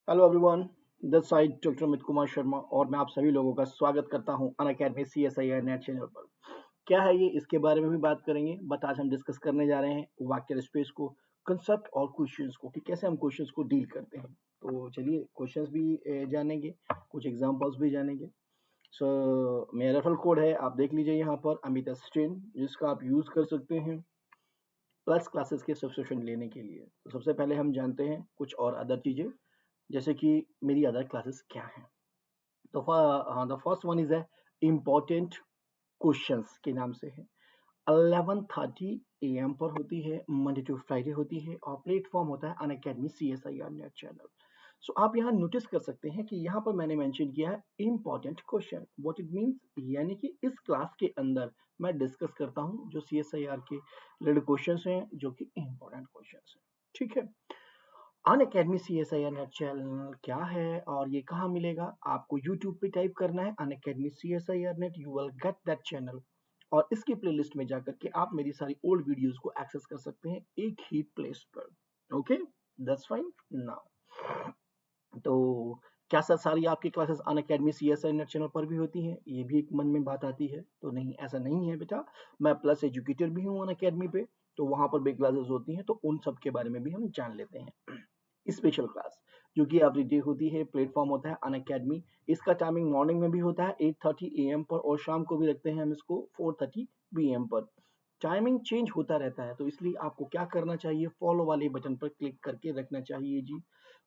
Hello everyone, this side doctor Amit Kumar Sharma और मैं आप सभी लोगों का स्वागत करता हूं अनअकैडमी CSIR नेट चैनल पर। क्या है ये, इसके बारे में भी बात करेंगे, बट आज हम डिस्कस करने जा रहे हैं वाक्य स्पेस को, कंसेप्ट और क्वेश्चंस को कि कैसे हम क्वेश्चंस को डील करते हैं। तो चलिए क्वेश्चंस भी जानेंगे, कुछ एग्जांपल्स भी जानेंगे। मेरा रेफरल कोड है, आप देख लीजिए यहाँ पर अमित स्टेन, जिसका आप यूज कर सकते हैं प्लस क्लासेस के सब्सक्रिप्शन लेने के लिए। तो सबसे पहले हम जानते हैं कुछ और अदर चीजें, जैसे कि मेरी अदर क्लासेस क्या हैं। तो हाँ, द फर्स्ट वन इज है इम्पोर्टेंट क्वेश्चंस के नाम से है। 11:30 AM पर होती है, मंडे टू फ्राइडे होती है और प्लेटफॉर्म होता है अनअकैडमी CSIR नेट चैनल। सो आप यहाँ नोटिस कर सकते हैं कि यहाँ पर मैंने मेंशन किया है important question. What it means, यानी कि इस क्लास के अंदर मैं डिस्कस करता हूँ जो CSIR के रिलेटेड क्वेश्चंस हैं, जो कि इम्पोर्टेंट क्वेश्चंस हैं। ठीक है। अनअकैडमी CSIR नेट चैनल क्या है और ये कहाँ मिलेगा? आपको YouTube पे टाइप करना है Unacademy CSIR net, you will get that channel. और इसकी प्लेलिस्ट में जाकर के आप मेरी सारी ओल्ड वीडियोस को एक्सेस कर सकते हैं एक ही प्लेस पर। Okay, that's fine now. तो क्या सर सारी आपकी classes Unacademy CSIR net channel पर भी होती हैं? ये भी एक मन में बात आती है। तो नहीं, ऐसा नहीं है बेटा। मैं प्लस एजुकेटर भी हूँ अनअकैडमी पे, तो वहां पर भी क्लासेस होती हैं, तो उन सब के बारे में भी हम जान लेते हैं। स्पेशल क्लास जो कि एवरीडे होती है, प्लेटफॉर्म होता है अनअकैडमी। इसका टाइमिंग मॉर्निंग में भी होता है 8:30 AM पर, और शाम को भी रखते हैं हम इसको 4:30 PM पर। टाइमिंग चेंज होता रहता है, तो इसलिए आपको क्या करना चाहिए, फॉलो वाले बटन पर क्लिक करके रखना चाहिए जी।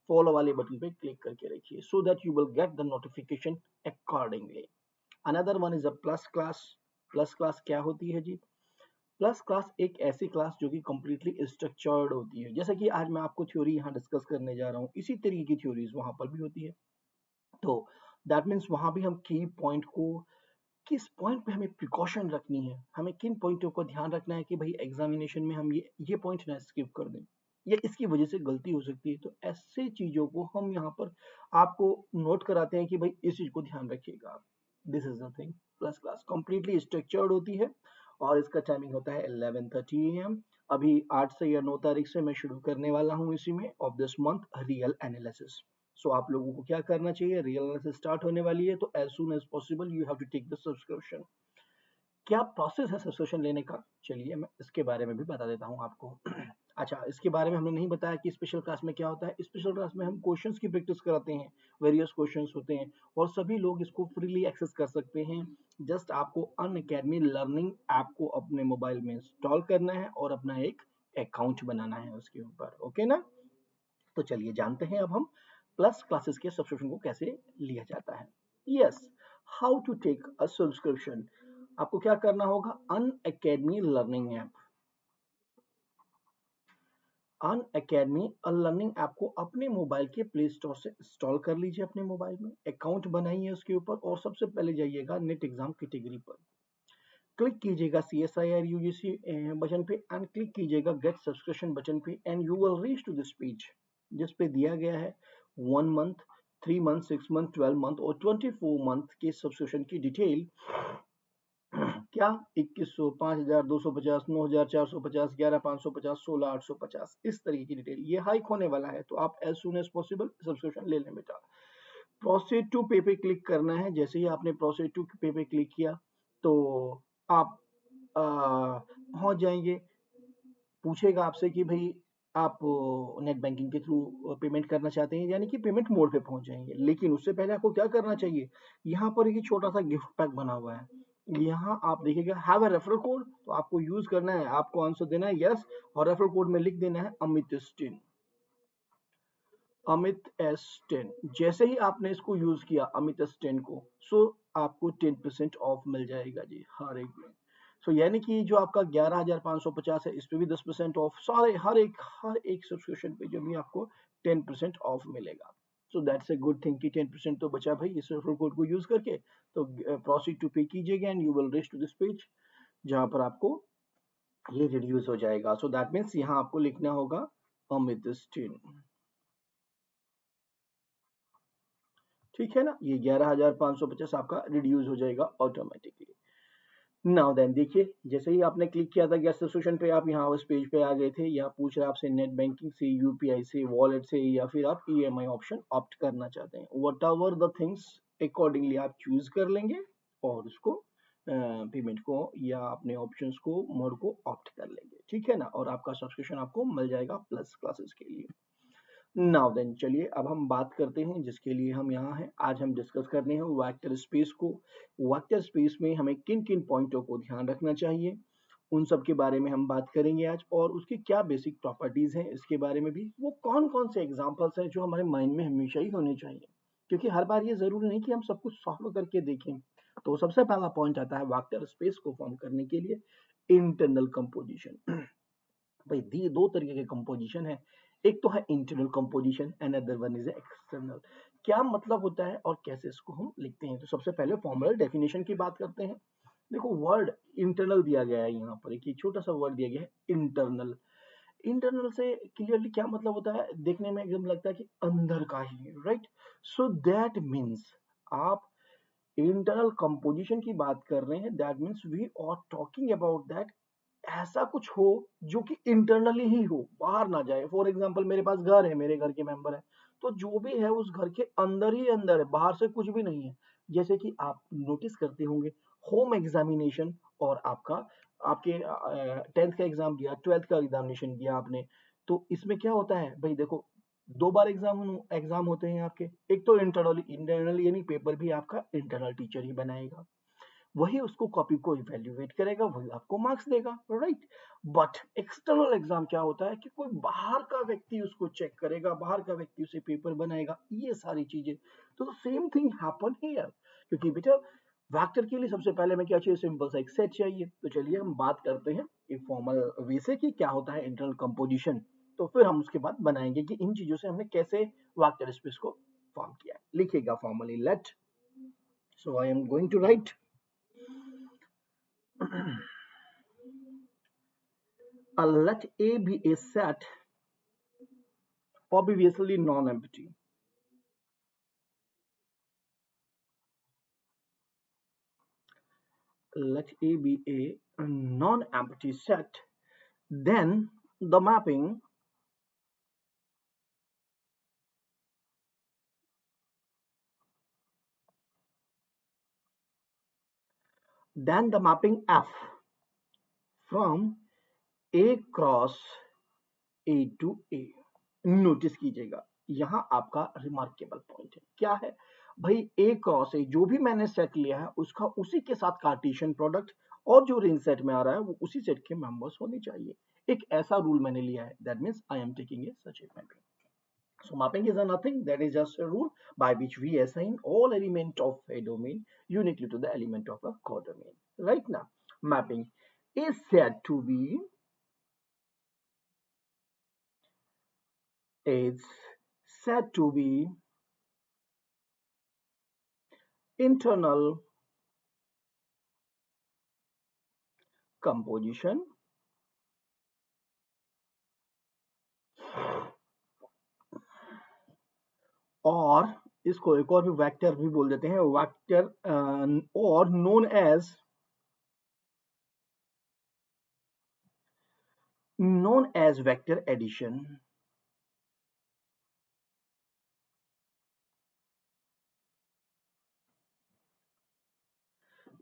फॉलो वाले बटन पर क्लिक करके रखिए, so that you will get the notification accordingly. Another one is a plus class. Plus class क्या होती है जी? प्लस क्लास एक ऐसी क्लास जो कि कंप्लीटली स्ट्रक्चर्ड होती है। जैसे कि आज मैं आपको थ्योरी यहाँ डिस्कस करने जा रहा हूँ, इसी तरीके की थ्योरीज वहां पर भी होती है। तो दैट मीन्स वहां भी हम की पॉइंट को, किस पॉइंट पे हमें प्रिकॉशन रखनी है, हमें किन पॉइंटों को ध्यान रखना है कि भाई एग्जामिनेशन में हम ये पॉइंट ना स्किप कर दें, या इसकी वजह से गलती हो सकती है। तो ऐसे चीजों को हम यहाँ पर आपको नोट कराते हैं कि भाई इस चीज को ध्यान रखिएगा। This is the thing. Plus class completely structured होती है और इसका टाइमिंग होता है 11:30 AM। अभी 8 से या 9 तारीख से मैं शुरू करने वाला हूँ इसी में of this month real analysis. So आप लोगों को क्या करना चाहिए, रियल एनालिसिस स्टार्ट होने वाली है, तो as soon as possible you have to take the subscription. क्या प्रोसेस है सब्सक्रिप्शन लेने का, चलिए मैं इसके बारे में भी बता देता हूँ आपको। अच्छा, इसके बारे में हमने नहीं बताया कि स्पेशल क्लास में क्या होता है। स्पेशल क्लास में हम क्वेश्चंस की प्रैक्टिस कराते हैं, वेरियस क्वेश्चंस होते हैं और सभी लोग इसको फ्रीली एक्सेस कर सकते हैं। जस्ट आपको अनअकैडमी लर्निंग ऐप को अपने मोबाइल में इंस्टॉल करना है और अपना एक अकाउंट बनाना है उसके ऊपर। ओके ना? तो चलिए जानते हैं अब हम प्लस क्लासेस के सब्सक्रिप्शन को कैसे लिया जाता है। Yes, how to take a subscription. आपको क्या करना होगा, Unacademy learning app. Unacademy learning app को अपने मोबाइल के प्ले स्टोर से इंस्टॉल कर लीजिए, अपने मोबाइल में अकाउंट बनाइए उसके ऊपर, और सबसे पहले जाइएगा नेट एग्जाम कैटेगरी पर, क्लिक कीजिएगा CSIR UGC बटन पे एंड क्लिक कीजिएगा गेट सब्सक्रिप्शन बटन पे and you will reach to this page, जिस पे दिया गया है 1 मंथ, 3 मंथ, 6 मंथ, 12 मंथ और 24 मंथ के सब्सक्रिप्शन की डिटेल। क्या 2100, 5250, 9450, 11550, 16850, इस तरीके की डिटेल। ये हाइक होने वाला है, तो आप as soon as possible subscription ले लें बेटा। प्रोसीड टू पे पे क्लिक करना है। जैसे ही आपने प्रोसीड टू पे पे क्लिक किया तो आप पहुंच जाएंगे। पूछेगा आपसे कि भाई आप नेट बैंकिंग के थ्रू पेमेंट करना चाहते हैं, यानी कि पेमेंट मोड पे पहुंच जाएंगे। लेकिन उससे पहले आपको क्या करना चाहिए, यहाँ पर एक छोटा सा गिफ्ट पैक बना हुआ है, यहाँ आप देखिएगा हैव अ रेफरल कोड, तो आपको यूज करना है, आपको आंसर देना है यस, और रेफरल कोड में लिख देना है अमित स्टेन। अमित एस 10। जैसे ही आपने इसको यूज किया अमित एस 10 को, सो आपको 10% ऑफ मिल जाएगा जी हर एक में। सो यानी कि जो आपका 11,550 है, इस पे भी 10% ऑफ, सारे हर एक सब्सक्रिप्शन पे जो भी आपको 10% ऑफ मिलेगा। So that's a good thing कि 10% तो बचा भाई इस रेफरल कोड को यूज करके। तो प्रोसीड टू पे कीजिएगा and you will reach to this page, जहां पर आपको ये रिड्यूस हो जाएगा। सो दैट मीन्स यहाँ आपको लिखना होगा अमित 10। ठीक है ना? ये 11,550 आपका रिड्यूस हो जाएगा ऑटोमेटिकली। नाउ देन देखिए, जैसे ही आपने क्लिक किया था गेट सब्सक्रिप्शन पे, आप यहाँ उस पेज पे आ गए थे। यहाँ पूछ रहा है आपसे नेट बैंकिंग से, यूपीआई से, वॉलेट से, या फिर आप ईएमआई ऑप्शन ऑप्ट करना चाहते हैं। What ever the things accordingly आप चूज कर लेंगे और उसको पेमेंट को या अपने ऑप्शंस को मोड को ऑप्ट कर लेंगे, ठीक है ना। और आपका सब्सक्रिप्शन आपको मिल जाएगा प्लस क्लासेस के लिए। नाउ देन चलिए अब हम बात करते हैं जिसके लिए हम यहाँ हैं। आज हम डिस्कस करने हैं वेक्टर स्पेस को। वेक्टर स्पेस में हमें किन किन पॉइंटों को ध्यान रखना चाहिए, उन सब के बारे में हम बात करेंगे आज। और उसकी क्या बेसिक प्रॉपर्टीज हैं इसके बारे में भी, वो कौन कौन से एग्जांपल्स हैं जो हमारे माइंड में हमेशा ही होने चाहिए, क्योंकि हर बार ये जरूरी नहीं कि हम सब कुछ सॉल्व करके देखें। तो सबसे पहला पॉइंट आता है वेक्टर स्पेस को फॉर्म करने के लिए इंटरनल कंपोजिशन। भाई दी दो तरीके के कंपोजिशन है, एक तो है internal composition and other one is external. क्या मतलब होता है और कैसे इसको हम लिखते हैं, तो सबसे पहले फॉर्मल डेफिनेशन की बात करते हैं। देखो वर्ड इंटरनल दिया गया है यहाँ पर, एक छोटा सा वर्ड दिया गया है इंटरनल। इंटरनल से क्लियरली क्या मतलब होता है, देखने में एकदम लगता है कि अंदर का ही है, राइट। सो दैट मीन्स आप इंटरनल कंपोजिशन की बात कर रहे हैं, that means we are talking about that ऐसा कुछ हो जो कि इंटरनली ही हो, बाहर ना जाए। फॉर एग्जाम्पल मेरे पास घर है, मेरे घर के मेंबर है, तो जो भी है उस घर के अंदर ही अंदर है, बाहर से कुछ भी नहीं है। जैसे कि आप नोटिस करते होंगे होम एग्जामिनेशन और आपका आपके 10th का एग्जाम दिया, 12th का एग्जामिनेशन दिया आपने, तो इसमें क्या होता है भाई, देखो दो बार एग्जाम एग्जाम होते हैं आपके। एक तो इंटरनल यानी पेपर भी आपका इंटरनल टीचर ही बनाएगा, वही उसको कॉपी को इवेल्युएट करेगा, वही आपको मार्क्स देगा, राइट। बट एक्सटर्नल एग्जाम क्या होता है कि कोई बाहर का व्यक्ति उसको चेक करेगा, बाहर का व्यक्ति उसे पेपर बनाएगा, ये सारी चीजें। तो सेम थिंग हैपन हियर, क्योंकि बेटा वेक्टर के लिए सबसे पहले हमें क्या चाहिए, सिंपल सा एक सेट चाहिए। तो चलिए हम बात करते हैं एक फॉर्मल वे से कि क्या होता है इंटरनल कंपोजिशन, तो फिर हम उसके बाद बनाएंगे कि इन चीजों से हमने कैसे वेक्टर स्पेस को फॉर्म किया है। लिखिएगा formally, let, so I am going to write let A be a set obviously non-empty. Let A be a non-empty set. Then the mapping, F from A cross A to A. Notice कीजिएगा यहाँ आपका remarkable point है, क्या है भाई, ए cross ए जो भी मैंने सेट लिया है उसका उसी के साथ कार्टेशियन प्रोडक्ट, और जो रेंज सेट में आ रहा है वो उसी सेट के मेंबर्स होने चाहिए। एक ऐसा रूल मैंने लिया है, that means I am taking a such a mapping. So mapping is a nothing, that is just a rule by which we assign all element of a domain uniquely to the element of a codomain. Right now, mapping is said to be internal composition, और इसको एक और भी vector भी बोल देते हैं, vector और known as vector addition.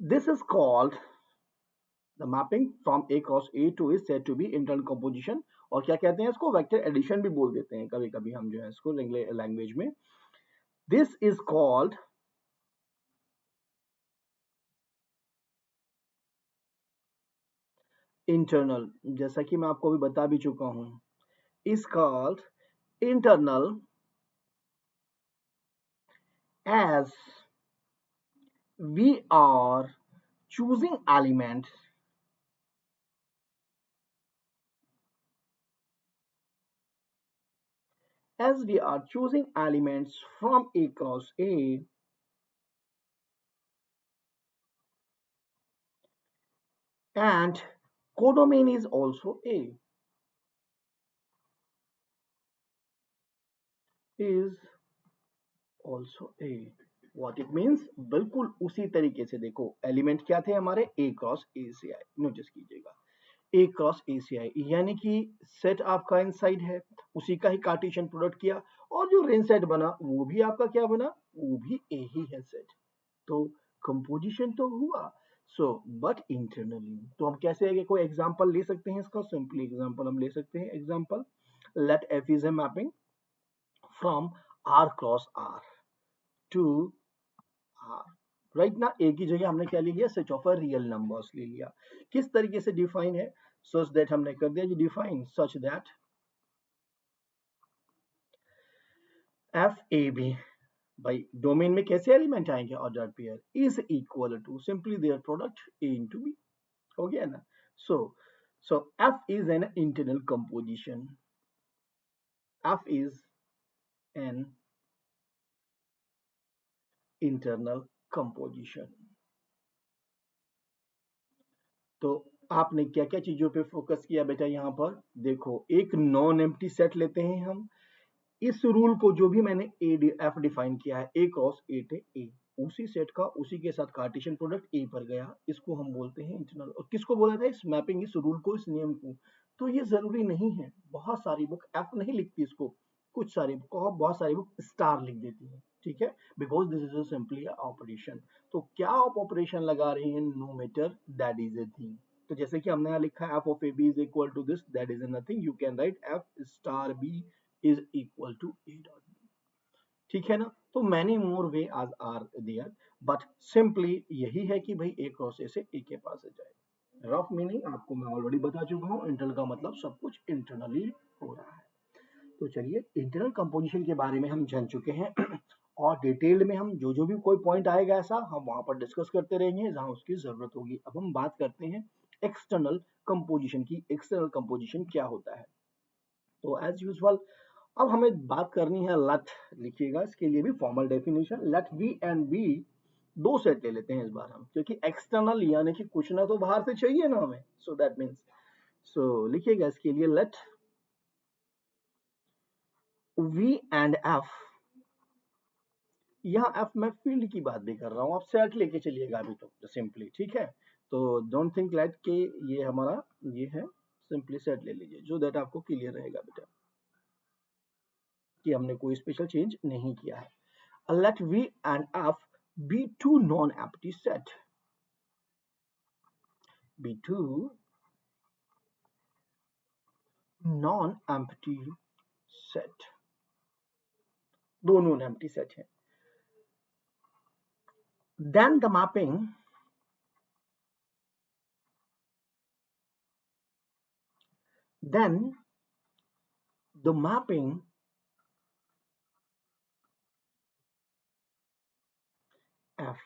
This is called the mapping from A cross A to is said to be internal composition, और क्या कहते हैं इसको, वेक्टर एडिशन भी बोल देते हैं कभी कभी हम जो है इसको लैंग्वेज में। दिस इज कॉल्ड इंटरनल, जैसा कि मैं आपको अभी बता भी चुका हूं, is called internal as we are choosing elements from A cross A, and codomain is also A, is also A, what it means, बिल्कुल उसी तरीके से देखो, एलिमेंट क्या थे हमारे, ए क्रॉस ए से आई, नोटिस कीजिएगा, ए क्रॉस ए से आई, यानी कि सेट आपका इनसाइड है, उसी का ही कार्टेशियन प्रोडक्ट किया, और जो रेंज सेट बना वो भी आपका क्या बना, वो भी ए ही है सेट। तो कंपोजिशन तो हुआ, सो बट इंटरनली तो हम कैसे आगे कोई एग्जांपल ले सकते हैं इसका, सिंपली एग्जांपल हम ले सकते हैं, example let F is a mapping from R cross R to R, right ना, एक ही जगह हमने क्या ले लिया, set of a real numbers ले लिया। किस तरीके से डिफाइन है, सच दैट हमने कर दिया g define, such that f a b, भाई डोमेन में कैसे एलिमेंट आएंगे, order pair is equal to simply their product a into b, हो गया ना। So so f is an internal composition, f is an internal composition. तो आपने क्या क्या चीजों पे फोकस किया बेटा, यहाँ पर देखो, एक नॉन एम्प्टी सेट लेते हैं हम, इस रूल को जो भी मैंने ए एफ डिफाइन किया है, ए क्रॉस ए टे ए, उसी सेट का उसी के साथ कार्टेशियन प्रोडक्ट ए पर गया, इसको हम बोलते हैं इंटरनल। और किसको बोला था, इस मैपिंग, इस रूल को, इस नियम को। तो ये जरूरी नहीं है, बहुत सारी बुक एफ नहीं लिखती इसको, कुछ सारी बुक, बहुत सारी बुक स्टार लिख देती है, ठीक है, because this is simply operation. तो क्या आप ऑपरेशन लगा रहे हैं, no matter, that is a thing. तो जैसे कि हमने यहाँ लिखा है F of A B is equal to this, that is nothing, you can write F star B is equal to A dot B, ठीक है ना। तो मैनी मोर वे आज आर देयर, बट सिंपली यही है कि भाई ए क्रॉस ए से ए के पास आ जाए। रफ मीनिंग आपको मैं ऑलरेडी बता चुका हूँ, इंटरनल का मतलब सब कुछ इंटरनली हो रहा है। तो चलिए इंटरनल कंपोजिशन के बारे में हम जान चुके हैं और डिटेल्ड में हम जो जो भी कोई पॉइंट आएगा ऐसा हम वहां पर डिस्कस करते रहेंगे जहां उसकी जरूरत होगी। अब हम बात करते हैं एक्सटर्नल कंपोजिशन की, एक्सटर्नल कंपोजिशन क्या होता है। तो एज यूजुअल अब हमें बात करनी है लेट, लिखिएगा इसके लिए भी formal definition, let V and B, दो सेट ले लेते हैं इस बार हम, क्योंकि एक्सटर्नल यानी कि कुछ ना तो बाहर से चाहिए ना हमें, सो दैट मीन्स, सो लिखिएगा इसके लिए लेट वी एंड एफ, यहाँ एफ मैं फील्ड की बात भी कर रहा हूँ, आप सेट लेके चलिएगा अभी तो सिंपली, ठीक है। तो डोंट थिंक लाइक के ये हमारा ये है, सिंपली सेट ले लीजिए, जो दैट आपको क्लियर रहेगा बेटा कि हमने कोई स्पेशल चेंज नहीं किया है। Let V and F be two non-empty set. Be two non-empty set. दो non-empty set हैं. Then the mapping F,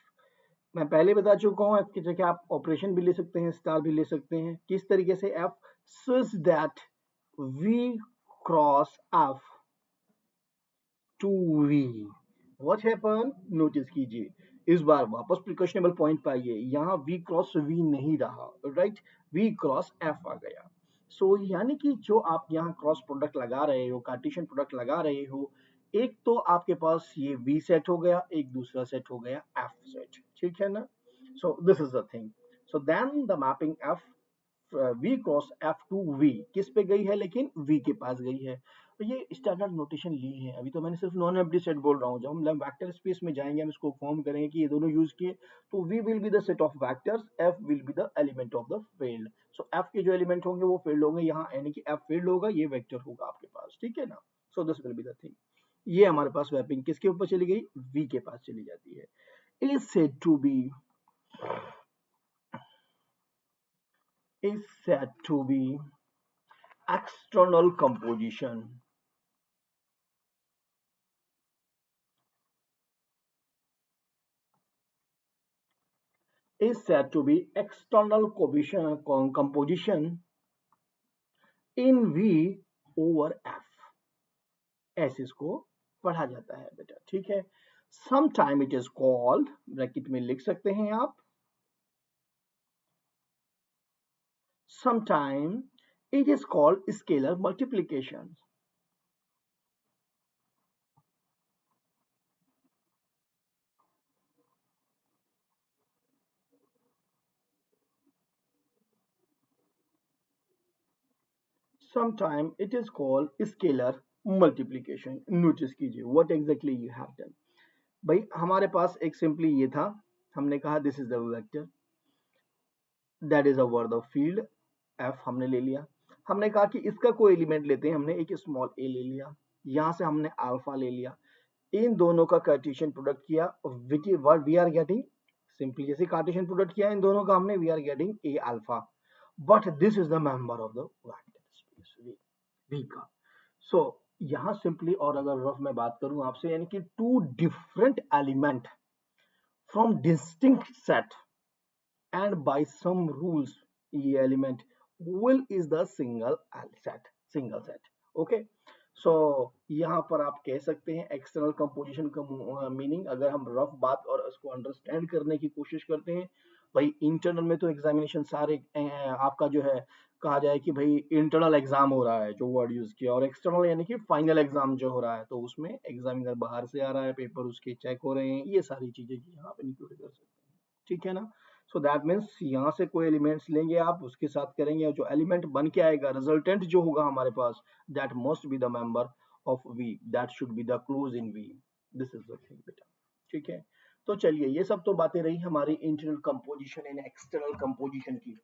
मैं पहले बता चुका हूँ, F की जगह आप ऑपरेशन भी ले सकते हैं, स्टार भी ले सकते हैं। किस तरीके से F, such that V cross F to V, what happened, notice कीजिए, इस बार वापस प्रिकॉशनेबल पॉइंट पाइए, यहाँ V क्रॉस V नहीं रहा, राइट, V क्रॉस F आ गया। सो यानी कि जो आप यहाँ क्रॉस प्रोडक्ट लगा रहे हो, कार्टेशियन प्रोडक्ट लगा रहे हो, एक तो आपके पास ये V सेट हो गया, एक दूसरा सेट हो गया F सेट, ठीक है ना। So this is the thing, so then the mapping F V cross F to V किस पे गई है, लेकिन V के पास गई है। तो ये स्टैंडर्ड नोटेशन ली है, अभी तो मैंने सिर्फ नॉन एम्प्टी सेट बोल रहा हूँ, जब हम वेक्टर स्पेस में जाएंगे हम इसको फॉर्म करेंगे कि ये दोनों यूज किए, तो V will be the set of vectors, F will be the element of the field. So F के जो एलिमेंट होंगे वो फील्ड होंगे, यहाँ यानी कि F फील्ड होगा, ये वेक्टर होगा आपके पास, ठीक है ना। So this will be the thing, ये हमारे पास मैपिंग किसके ऊपर चली गई, V के पास चली जाती है। Is said to be, is said to be external composition, is said to be external composition in V over F, ऐसे इसको पढ़ा जाता है बेटा, ठीक है। Sometime it is called, bracket में लिख सकते हैं आप, sometime it is called scalar multiplication, sometime it is called scalar multiplication. Notice कीजिए what exactly you have done. भाई हमारे पास एक सिंपली ये था, हमने कहा this is the vector that is a word of field F हमने ले लिया। हमने कहा कि इसका कोई एलिमेंट लेते हैं, हमने एक स्मॉल ए ले लिया, यहां से हमने अल्फा ले लिया, इन दोनों का कार्टेशियन प्रोडक्ट किया, what we are getting, simply जैसे कार्टेशियन प्रोडक्ट किया इन दोनों का हमने, we are getting a alpha, but this is the member of the vector space V का। सो यहां सिंपली, और अगर रफ में बात करूं आपसे, यानी कि two different element from distinct set and by some rules ये element will is the single set okay. so यहाँ पर आप कह सकते हैं एक्सटर्नल कंपोजिशन का मीनिंग, अगर हम रफ बात और उसको अंडरस्टैंड करने की कोशिश करते हैं, भाई इंटरनल में तो एग्जामिनेशन सारे आपका जो है, कहा जाए कि भाई इंटरनल एग्जाम हो रहा है जो वर्ड यूज किया, और एक्सटर्नल यानी कि फाइनल एग्जाम जो हो रहा है, तो उसमें एग्जामिनर बाहर से आ रहा है, पेपर उसके चेक हो रहे हैं, ये सारी चीजें यहाँ पे इंक्लूड कर सकते हैं, ठीक है ना। सो दैट मीन्स यहाँ से कोई एलिमेंट्स लेंगे आप, उसके साथ करेंगे, और जो एलिमेंट बन के आएगा, रिजल्टेंट जो होगा हमारे पास, that must be the member of V, that should be the close in V, this is the thing बेटा, ठीक है। तो चलिए, ये सब तो बातें रही हमारी internal composition and external composition की।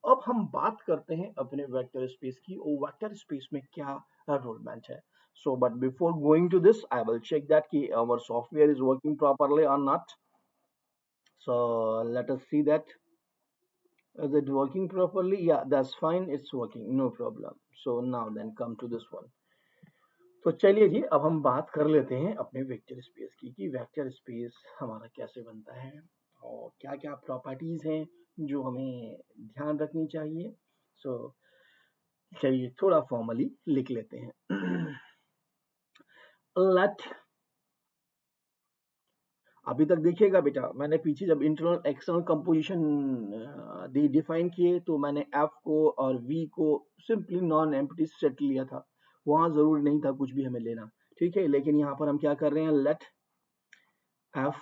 अब हम बात करते हैं अपने वेक्टर स्पेस की, और वेक्टर स्पेस में क्या रोलमेंट है। So but before going to this, I will check that कि our software is working properly और not. So let us see that. Is it working properly? Yeah, that's fine. It's working. No problem. So now then come to this one. तो चलिए जी, अब हम बात कर लेते हैं अपने वेक्टर स्पेस की, कि वेक्टर स्पेस हमारा कैसे बनता है और क्या क्या प्रॉपर्टीज हैं जो हमें ध्यान रखनी चाहिए। सो चलिए थोड़ा फॉर्मली लिख लेते हैं। लेट, अभी तक देखिएगा बेटा, मैंने पीछे जब इंटरनल एक्सटर्नल कंपोजिशन डिफाइन किए, तो मैंने एफ को और वी को सिंपली नॉन एम्प्टी सेट लिया था, वहां जरूर नहीं था कुछ भी हमें लेना, ठीक है। लेकिन यहाँ पर हम क्या कर रहे हैं, लेट एफ,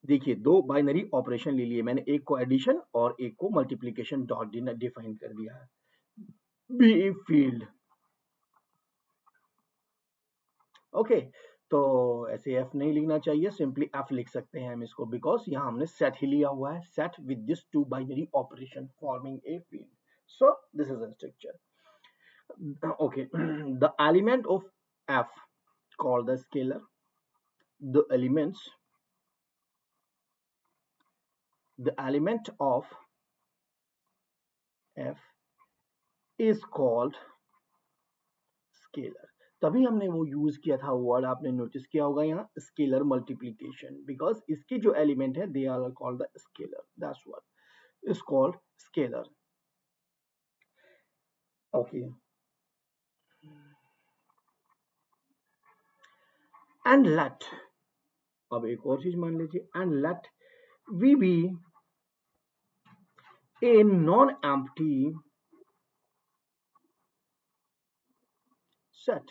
देखिए दो बाइनरी ऑपरेशन ले लिए मैंने, एक को एडिशन और एक को मल्टीप्लीकेशन डॉट डिफाइन कर दिया है, बी फील्ड, ओके। तो ऐसे एफ नहीं लिखना चाहिए, सिंपली एफ लिख सकते हैं हम इसको, बिकॉज यहाँ हमने सेट ही लिया हुआ है, set with this two binary operation forming a field. So this is a structure, okay. The element of F called the scalar, the element of f is called scalar. तभी हमने वो use किया था word, आपने notice किया होगा यहाँ, scalar multiplication, because इसके जो एलिमेंट है they are called the scalar, that's what is called scalar, okay. And let, अब एक और चीज मान लीजिए, and let V be a non empty set,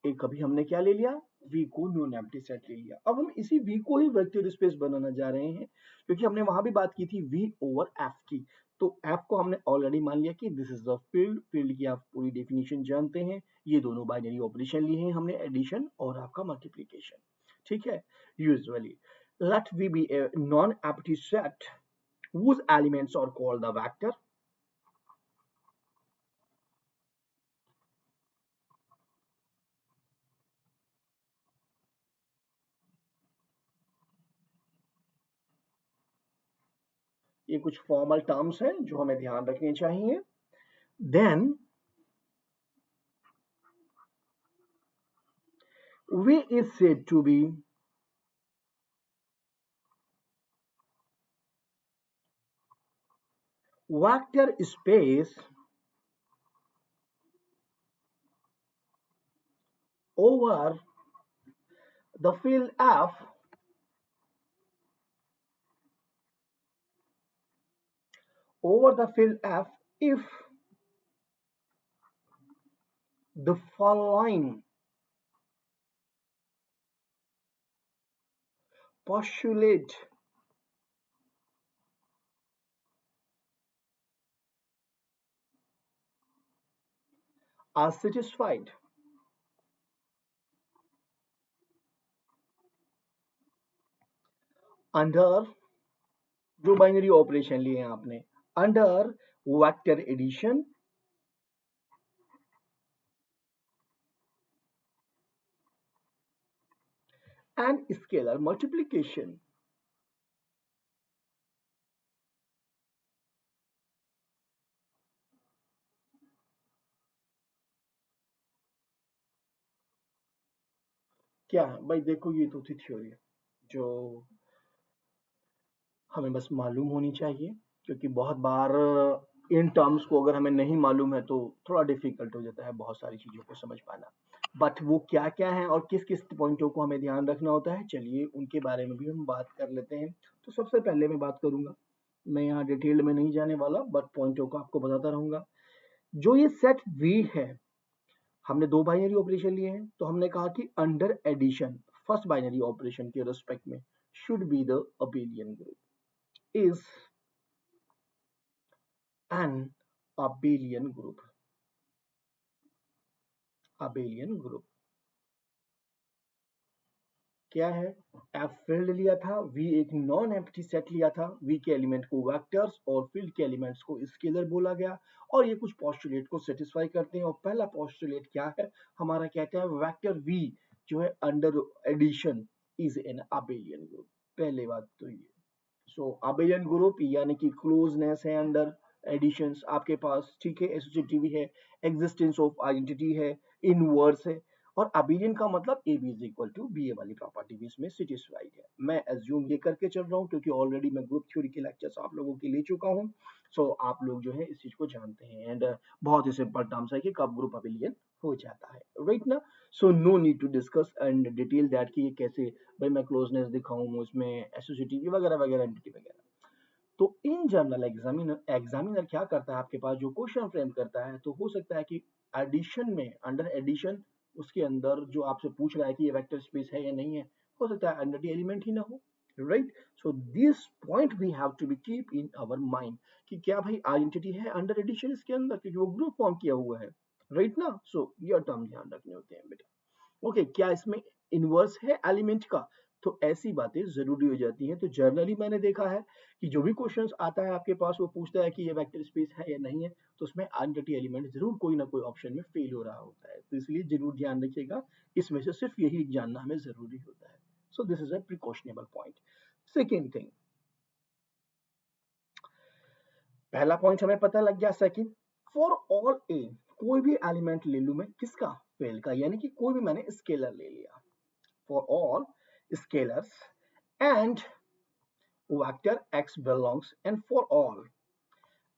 एक अभी हमने क्या ले लिया, वी को नॉन एम्प्टी सेट ले लिया। अब हम इसी वी को ही वेक्टर स्पेस बनाना जा रहे हैं, क्योंकि हमने वहां भी बात की थी वी ओवर एफ की। तो एफ को हमने ऑलरेडी मान लिया कि this is the field, field की आप पूरी डेफिनेशन जानते हैं, ये दोनों बाइनरी ऑपरेशन लिए हैं हमने, एडिशन और आपका मल्टीप्लीकेशन, ठीक है। Usually let V be a non empty set whose elements are called the vector, ये कुछ फॉर्मल टर्म्स हैं जो हमें ध्यान रखने चाहिए। Then V is said to be vector space over the field F if the following postulate are satisfied under जो binary operation लिए हैं आपने under vector addition and scalar multiplication. क्या है भाई, देखो ये तो थी थ्योरी जो हमें बस मालूम होनी चाहिए, क्योंकि बहुत बार इन टर्म्स को अगर हमें नहीं मालूम है तो थोड़ा डिफिकल्ट हो जाता है बहुत सारी चीज़ों को समझ पाना। बट वो क्या क्या है और किस किस पॉइंटों को हमें ध्यान रखना होता है, चलिए उनके बारे में भी हम बात कर लेते हैं। तो सबसे पहले मैं बात करूंगा, मैं यहाँ डिटेल में नहीं जाने वाला बट पॉइंटों को आपको बताता रहूंगा। जो ये सेट वी है, हमने दो बाइनरी ऑपरेशन लिए हैं, तो हमने कहा कि under addition first binary operation के रिस्पेक्ट में should be the abelian group is an abelian group। abelian group क्या है? एफ फील्ड लिया था, वी एक नॉन एम्प्टी सेट लिया था, वी के एलिमेंट को वेक्टर्स और फील्ड के एलिमेंट्स को स्केलर बोला गया, और ये कुछ पोस्टुलेट को सेटिस्फाई करते हैं। और पहला पोस्टुलेट क्या है हमारा, कहता है वेक्टर वी जो है under addition is an abelian group. पहले बात तो ये, सो अबेलियन ग्रुप यानी कि क्लोजनेस है अंडर एडिशंस आपके पास, ठीक है, एसोसिएटिव है, एग्जिस्टेंस ऑफ आइडेंटिटी है, इनवर्स है, और अबेलियन का मतलब A B is equal to B A वाली प्रॉपर्टी भी इसमें सेटिस्फाइड है। मैं एज्यूम ये करके चल रहा हूँ क्योंकि ऑलरेडी मैं ग्रुप थ्योरी के लेक्चर्स आप लोगों के ले चुका हूँ। सो आप लोग जो है इस चीज को जानते हैं, एंड बहुत ही सिंपल टर्म्स है कि कब ग्रुप अबेलियन हो जाता है, राइट ना। So no need to discuss and detail that कि ये कैसे भाई मैं क्लोजनेस दिखाऊं उसमें एसोसिएटिव वगैरह वगैरह एंटिटी वगैरह। तो इन जनरल एग्जामिनर एग्जामिनर क्या करता है आपके पास जो क्वेश्चन फ्रेम करता है, तो हो सकता है कि एडिशन में अंडर एडिशन उसके अंदर जो आपसे पूछ रहा है कि ये वेक्टर स्पेस है या नहीं है, हो सकता है आइडेंटिटी एलिमेंट ही ना हो, right. So this point we have to be keep in our mind कि क्या भाई आइडेंटिटी है अंडर एडिशन इसके अंदर, क्योंकि वो ग्रुप फॉर्म किया हुआ है, राइट ना। सो ये टर्म ध्यान रखने होते हैं बेटा। ओके, क्या इसमें इनवर्स है एलिमेंट का, तो ऐसी बातें जरूरी हो जाती हैं। तो जर्नली मैंने देखा है कि जो भी क्वेश्चन आता है आपके पास वो पूछता है कि ये वेक्टर स्पेस है या नहीं है, तो उसमें आइडेंटिटी एलिमेंट जरूर कोई ना कोई ऑप्शन में फेल हो रहा होता है, तो इसलिए जरूर ध्यान रखिएगा, इसमें से सिर्फ यही जानना हमें जरूरी होता है। So this is a precautionable point. Second thing, पहला पॉइंट हमें पता लग गया। सेकेंड, फॉर ऑल ए, कोई भी एलिमेंट ले लू मैं किसका, फेल का, यानी कि कोई भी मैंने स्केलर ले लिया, for all scalars and vector x belongs, and for all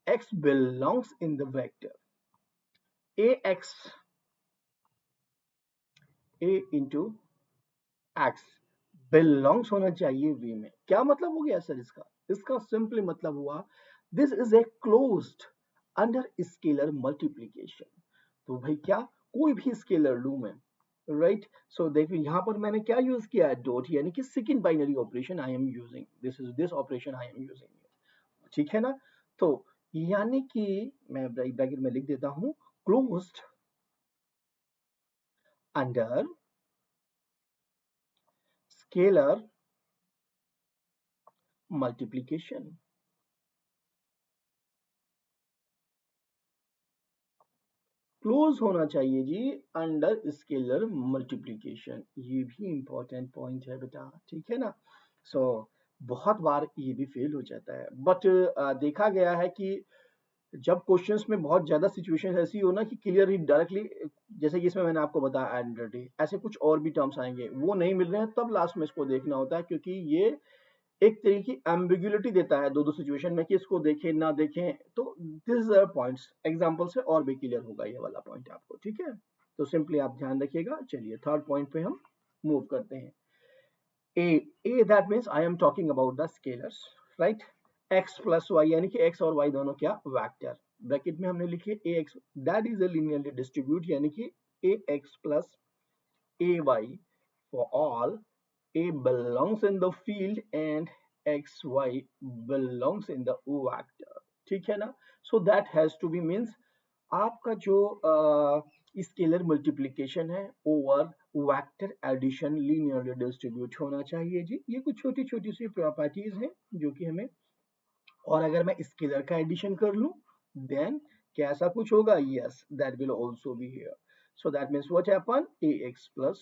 x belongs in the vector ax a into x belongs होना चाहिए v में। क्या मतलब हो गया सर इसका, इसका सिंपली मतलब हुआ this is a closed under scalar multiplication. तो भाई क्या, कोई भी स्केलर लू मैं, राइट। सो देखिए यहाँ पर मैंने क्या यूज किया है, डॉट, यानी कि second binary operation I am using, this is this operation I am using, ठीक है ना। तो यानी कि मैं ब्रैकेट में लिख देता हूं closed under scalar multiplication. Close होना चाहिए जी अंडर स्केलर मल्टीप्लीकेशन, ये भी इंपॉर्टेंट पॉइंट है बेटा, ठीक है ना। सो बहुत बार ये भी फेल हो जाता है, बट देखा गया है कि जब क्वेश्चंस में बहुत ज्यादा सिचुएशन ऐसी हो ना कि क्लियरली डायरेक्टली, जैसे कि इसमें मैंने आपको बताया आइडेंटिटी, ऐसे कुछ और भी टर्म्स आएंगे वो नहीं मिल रहे हैं, तब लास्ट में इसको देखना होता है, क्योंकि ये एक तरीके की एम्बिगुलिटी देता है दो दो सिचुएशन में कि इसको देखें ना देखें। तो दिस पॉइंट्स एग्जांपल से और भी क्लियर होगा ये वाला पॉइंट आपको, ठीक है। तो सिंपली आप ध्यान रखिएगा। चलिए थर्ड पॉइंट पे हम मूव करते हैं। A that means I am talking about the scalars, right. X plus Y यानी कि एक्स और वाई दोनों क्या, वेक्टर। ब्रैकेट में हमने लिखी A X that is a linearly distribute, यानी कि A X plus A Y for all a belongs in the field and xy belongs in the vector, ठीक है ना। so that has to be means आपका जो scalar multiplication है over vector addition linearly distribute होना चाहिए जी। ये कुछ छोटी छोटी सी प्रॉपर्टीज हैं जो कि हमें, और अगर मैं स्केलर का एडिशन कर लूं देन कैसा कुछ होगा, yes that will also be here. So that means what happen, ax plus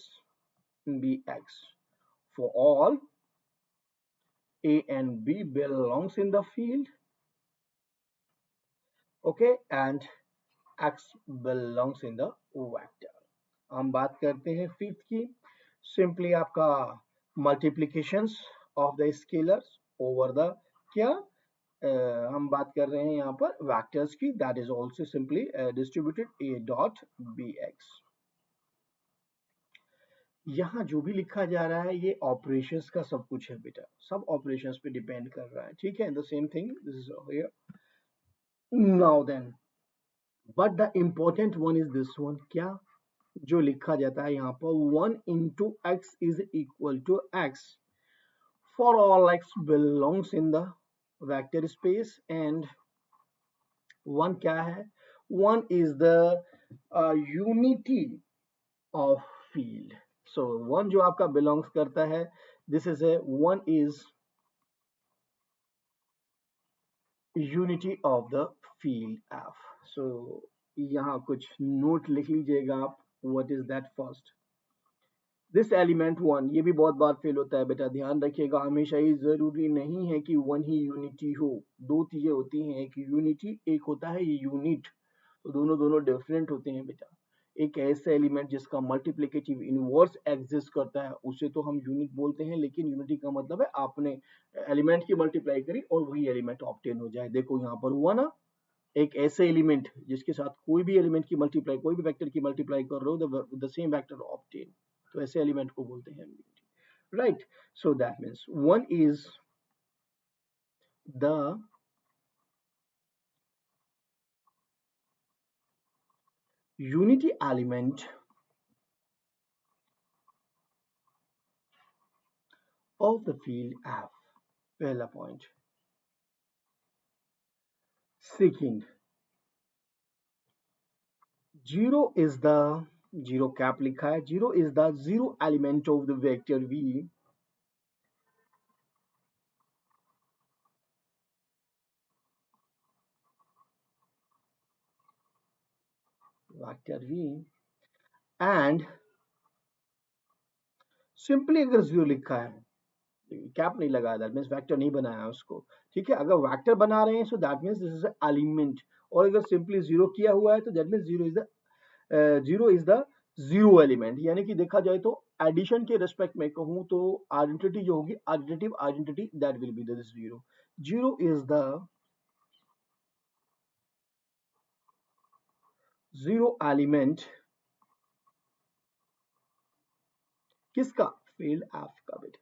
bx for all a and b belongs in the field, okay, and x belongs in the vector। हम बात करते हैं fifth की, simply आपका multiplications of the scalars over the क्या, हम बात कर रहे हैं यहाँ पर वेक्टर्स की, that is also simply distributed a dot bx। यहाँ जो भी लिखा जा रहा है ये ऑपरेशंस का सब कुछ है बेटा, सब ऑपरेशंस पे डिपेंड कर रहा है, ठीक है। The same thing this is here. Now then but the important one is this one, क्या जो लिखा जाता है यहाँ पर 1 into x is equal to x for all x belongs in the vector space, and 1 क्या है, 1 is the unity of field। so 1 जो आपका belongs करता है, this is a 1 is unity of the field f। so यहाँ कुछ note लिख लीजिएगा आप, what is that first, this element one, ये भी बहुत बार फेल होता है बेटा, ध्यान रखिएगा हमेशा, ये जरूरी नहीं है कि वन ही यूनिटी हो, दो चीजें होती हैं, एक यूनिटी एक होता है ये यूनिट, तो दोनों दोनों डिफरेंट होते हैं बेटा। एक ऐसे एलिमेंट जिसका मल्टीप्लिकेटिव इनवर्स एग्जिस्ट करता है उसे तो हम यूनिट बोलते हैं, लेकिन यूनिटी का मतलब है आपने एलिमेंट की मल्टीप्लाई करी और वही एलिमेंट ऑब्टेन हो जाए। देखो यहाँ पर हुआ ना, एक ऐसे एलिमेंट जिसके साथ कोई भी एलिमेंट की मल्टीप्लाई, कोई भी वेक्टर की मल्टीप्लाई कर रहे हो, द सेम वेक्टर ऑब्टेन, तो ऐसे एलिमेंट को बोलते हैं unity, right. So that means one is the unity element of the field f, पहला point. Second, zero is the, zero cap लिखा है, zero is the zero element of the vector v, vector v, and simply अगर zero लिखा है, cap नहीं लगाया, that means vector नहीं बनाया उसको, ठीक है। अगर वेक्टर बना रहे हैं सो that means this is element, और अगर सिंपली जीरो किया हुआ है तो that means zero is the zero element. यानी कि देखा जाए तो एडिशन के रिस्पेक्ट में कहूं तो आइडेंटिटी जो होगी, additive identity, that will be this zero. Zero is the zero element किसका, फील्ड एफ का बेटा।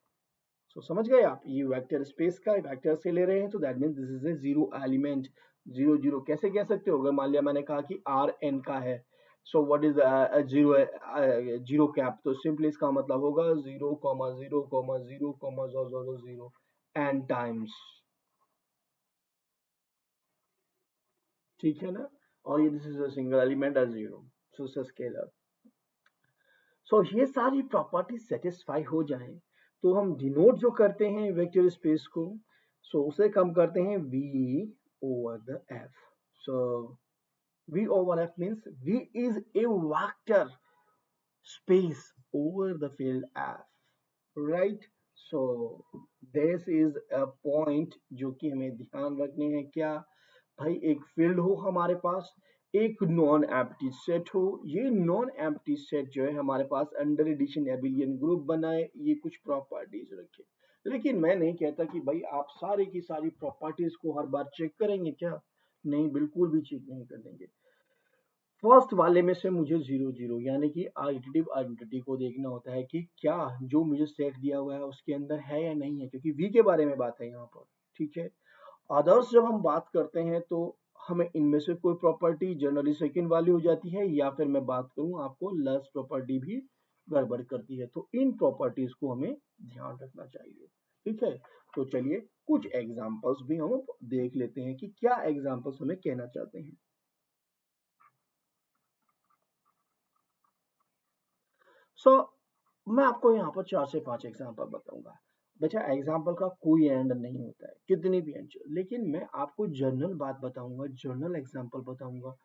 सो समझ गए आप, ये वेक्टर स्पेस का वेक्टर से ले रहे हैं तो that means this is a zero element. Zero zero कैसे कह सकते हो, अगर मान लिया मैंने कहा कि आर एन का है, so what is zero, zero cap, तो सिंपली इसका मतलब होगा zero comma zero comma zero comma zero N times, ठीक है ना। और ये this is a single element as zero, so scalar. So ये सारी प्रॉपर्टीज सेटिस्फाई हो जाएं तो हम डिनोट जो करते हैं वेक्टर स्पेस को, सो उसे कम करते हैं v over the f। so v over f means v is a vector space over the field f, right। so this is a point जो कि हमें ध्यान रखने हैं, क्या भाई, एक फील्ड हो हमारे पास, एक नॉन एम्प्टी सेट हो, ये नॉन एम्प्टी सेट जो है हमारे पास अंडर एडिशन एबिलियन ग्रुप बनाए, ये कुछ प्रॉपर्टीज रखे। लेकिन मैं नहीं कहता कि भाई आप सारी की सारी प्रॉपर्टीज को हर बार चेक करेंगे, क्या नहीं, बिल्कुल भी चेक नहीं करेंगे। फर्स्ट वाले में से मुझे जीरो जीरो यानी कि आइडेंटिटी आइडेंटिटी को देखना होता है कि क्या जो मुझे सेट दिया हुआ है उसके अंदर है या नहीं है, क्योंकि वी के बारे में बात है यहाँ पर, ठीक है। अदर्स जब हम बात करते हैं तो हमें इनमें से कोई प्रॉपर्टी जनरली सेकंड वाली हो जाती है, या फिर मैं बात करूं आपको लास्ट प्रॉपर्टी भी गड़बड़ करती है, तो इन प्रॉपर्टीज को हमें ध्यान रखना चाहिए, ठीक है। तो चलिए कुछ एग्जांपल्स भी हम देख लेते हैं कि क्या एग्जांपल्स हमें कहना चाहते हैं। सो मैं आपको यहाँ पर 4 से 5 एग्जांपल बताऊंगा। बेटा एग्जांपल का कोई एंड नहीं होता है, कितनी भी एंड, लेकिन मैं आपको जनरल बात बताऊंगा, जनरल एग्जांपल बताऊंगा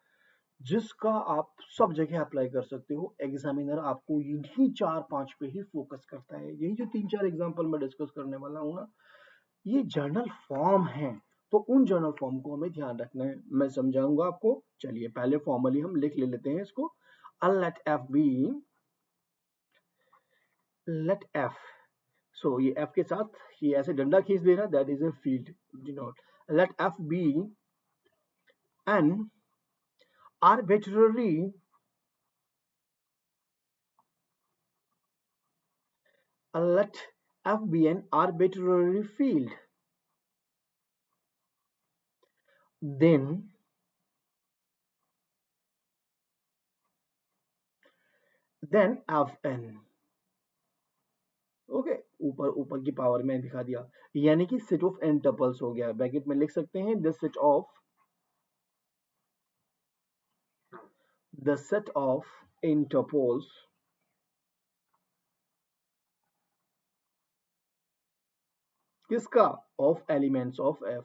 जिसका आप सब जगह अप्लाई कर सकते हो। एग्जामिनर आपको यही 4-5 पे ही फोकस करता है। यही जो 3-4 एग्जांपल मैं डिस्कस करने वाला हूँ ना, ये जर्नल फॉर्म है, तो उन जर्नल फॉर्म को हमें ध्यान रखना है। मैं समझाऊंगा आपको। चलिए पहले फॉर्मली हम लिख ले लेते हैं इसको। Let F be, let F, so ये एफ के साथ ये ऐसे डंडा खींच देना, that is a field denote. Let F be an arbitrary, let f be an arbitrary field, then fn। Okay, ऊपर ऊपर की पावर में दिखा दिया, यानी कि सेट ऑफ n टपल्स हो गया। ब्रैकेट में लिख सकते हैं the set of n tuples किसका, of elements of f,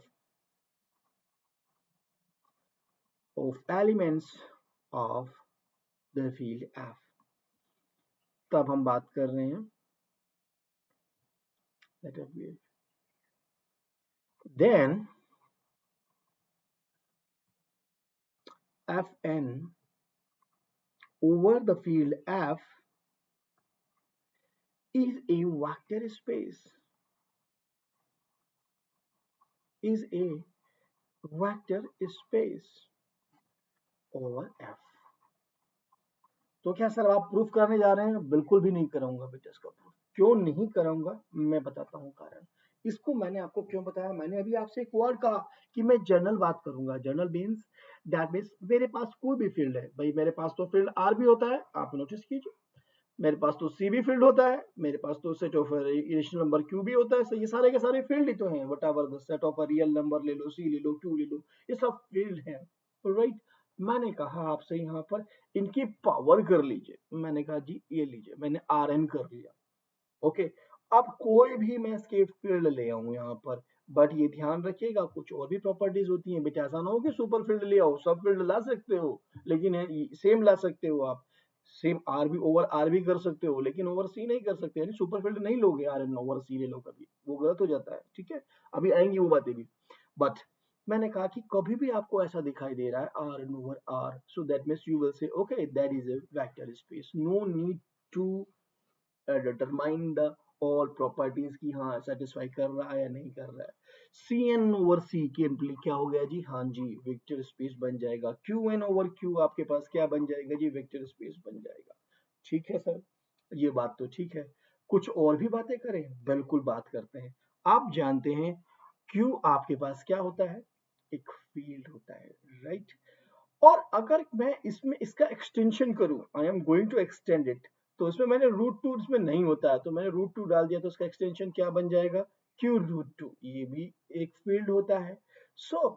of elements of the field f। तब हम बात कर रहे हैं, let it be, then fn over the field f is a vector space, is a vector space over f। तो क्या sir आप प्रूफ करने जा रहे हैं? बिल्कुल भी नहीं कराऊंगा बेटा इसका प्रूफ। क्यों नहीं कराऊंगा, मैं बताता हूँ कारण। इसको मैंने आपको क्यों बताया, मैंने अभी आपसे एक वर्ड कहा कि मैं जनरल बात करूंगा। जनरल मीन्स दैट मीन्स मेरे पास कोई भी फील्ड है भाई, मेरे पास तो फील्ड आर भी होता है, आप नोटिस कीजिए। मेरे पास तो सी भी फील्ड होता है, मेरे पास तो set of irrational number Q भी होता है। सो ये सारे के सारे फील्ड ही तो हैं, what ever the set of real number ले लो, सी ले लो, क्यू ले लो, ये सब फील्ड है, राइट। मैंने कहा आपसे यहाँ पर इनकी पावर कर लीजिए, मैंने कहा जी ये लीजिए, मैंने आर एन कर लिया। ओके, अब कोई भी मैं इसके फील्ड ले आऊं यहाँ पर, बट ये ध्यान रखिएगा कुछ और भी प्रॉपर्टीज होती हैं बेटा। ऐसा ना हो कि सुपर फील्ड ले आओ, सब फील्ड ला सकते हो लेकिन सेम ला सकते हो आप, सेम आर भी ओवर आर भी कर सकते हो लेकिन ओवर सी नहीं कर सकते, यानी सुपर फील्ड नहीं लोगे, आर एन ओवर सी ले लो कभी, वो गलत हो जाता है, ठीक है। अभी आएंगी वो बातें भी। बट मैंने कहा कि कभी भी आपको ऐसा दिखाई दे रहा है R N over R, so that means you will say okay that is a vector space, no need to determine the all properties की हाँ सेटिस्फाई कर रहा है या नहीं कर रहा है। सी एन ओवर सी के इम्प्ली क्या हो गया जी, हाँ जी वेक्टर स्पेस बन जाएगा। क्यू एन ओवर क्यू आपके पास क्या बन जाएगा जी, वेक्टर स्पेस बन जाएगा। ठीक है सर, ये बात तो ठीक है। कुछ और भी बातें करें, बिल्कुल बात करते हैं। आप जानते हैं क्यू आपके पास क्या होता है, एक फील्ड होता है, राइट। और अगर मैं इसमें इसका एक्सटेंशन करूं, I am going to extend it, तो इसमें मैंने रूट टू, इसमें नहीं होता है तो मैंने रूट टू डाल दिया, तो इसका एक्सटेंशन क्या बन जाएगा, क्यू रूट टू, ये भी एक फील्ड होता है। सो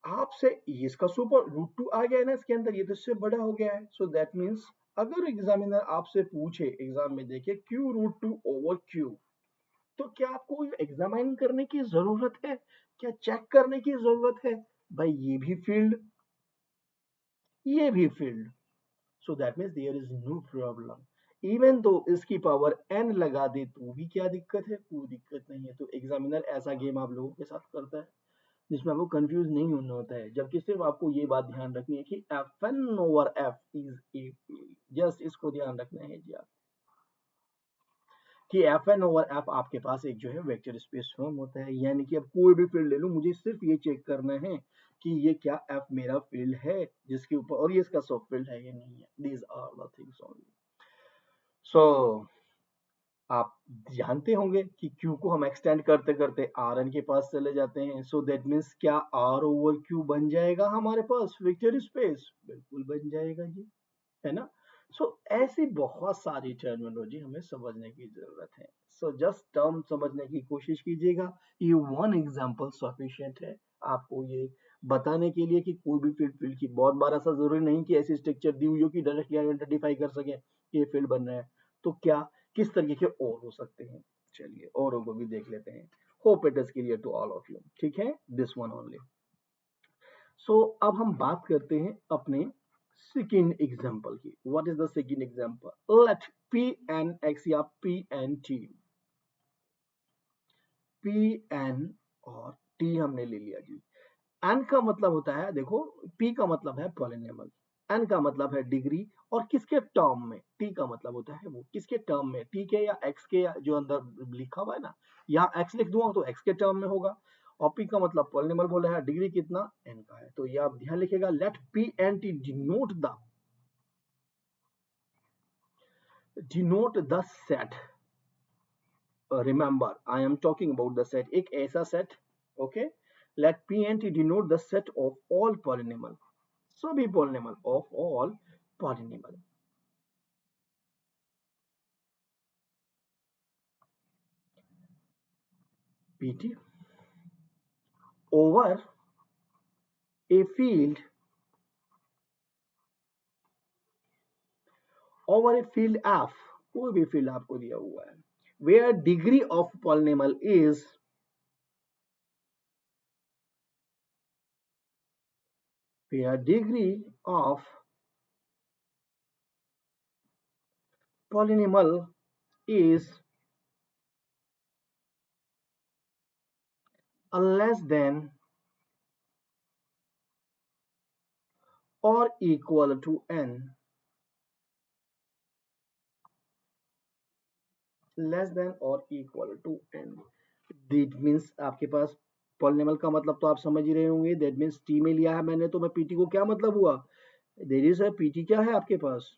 आपसे इसका सुपर रूट टू आ गया है ना इसके अंदर, ये तो इससे बड़ा हो गया है। सो दैट मीन्स अगर एग्जामिनर आपसे पूछे एग्जाम में, देखे Q root two over Q, तो क्या आपको एग्जामिन करने की जरूरत है, क्या चेक करने की जरूरत है भाई, ये भी फील्ड, ये भी field, so that means there is no problem. Even तो इसकी पावर n लगा दे तो भी क्या दिक्कत है, कोई दिक्कत नहीं है। तो एग्जामिनर ऐसा गेम आप लोगों के साथ करता है जिसमें आपको कंफ्यूज नहीं होना होता है, जबकि सिर्फ आपको ये बात ध्यान रखनी है कि F N over F is a field, just इसको ध्यान रखना है जी आप, कि एफ एन ओवर एफ आपके पास एक जो है वेक्टर स्पेस फॉर्म होता है। यानी कि अब कोई भी फील्ड ले लूं, मुझे सिर्फ ये चेक करना है कि ये क्या एफ मेरा फील्ड है जिसके ऊपर, और ये इसका सब फील्ड है या नहीं है, these are the things only. So आप जानते होंगे कि Q को हम एक्सटेंड करते करते Rn के पास चले जाते हैं। सो दैट मीन्स क्या R ओवर Q बन जाएगा हमारे पास वेक्टर स्पेस, बिल्कुल बन जाएगा जी, है ना। सो ऐसी बहुत सारी टर्मिनोलॉजी हमें समझने की जरूरत है। सो जस्ट टर्म समझने की कोशिश कीजिएगा, ये वन एग्जांपल सफिशिएंट है आपको ये बताने के लिए कि कोई भी फील्ड की बहुत बार ऐसा जरूरी नहीं कि ऐसी स्ट्रक्चर दी हुई हो कि डायरेक्टली आइडेंटिफाई कर सके कि ये फील्ड बन रहा है। तो क्या किस तरीके के और हो सकते हैं, चलिए औरों को भी देख लेते हैं। Hope it is clear to all of you, ठीक है, दिस वन ओनली। सो अब हम बात करते हैं अपने सेकेंड एग्जाम्पल की। What is the second example? Let P N X या P N T, P N और टी हमने ले लिया जी। एन का मतलब होता है, देखो पी का मतलब है पॉलिनोमियल, एन का मतलब है डिग्री, और किसके टर्म में, टी का मतलब होता है वो किसके टर्म में, टी के या एक्स के, या जो अंदर लिखा हुआ है ना, यहाँ एक्स लिख दूंगा तो एक्स के टर्म में होगा, और पी का मतलब पॉलिनोमियल बोला है, डिग्री कितना एन का है, तो ये आप ध्यान लिखेगा। Let P N T denote the set, remember I am talking about the set, एक ऐसा set, okay. Let P N T denote the set of all polynomial, सभी polynomial of all polynomial, pt over a field, over a field f, कोई भी field आपको दिया हुआ है, where degree of polynomial is, where degree of polynomial is less than or equal to n, less than और equal to N. That means आपके पास polynomial का मतलब तो आप समझ ही रहे होंगे, दैट मीन्स टी में लिया है मैंने, तो मैं पीटी को क्या मतलब हुआ, देयर इज अ पीटी क्या है आपके पास,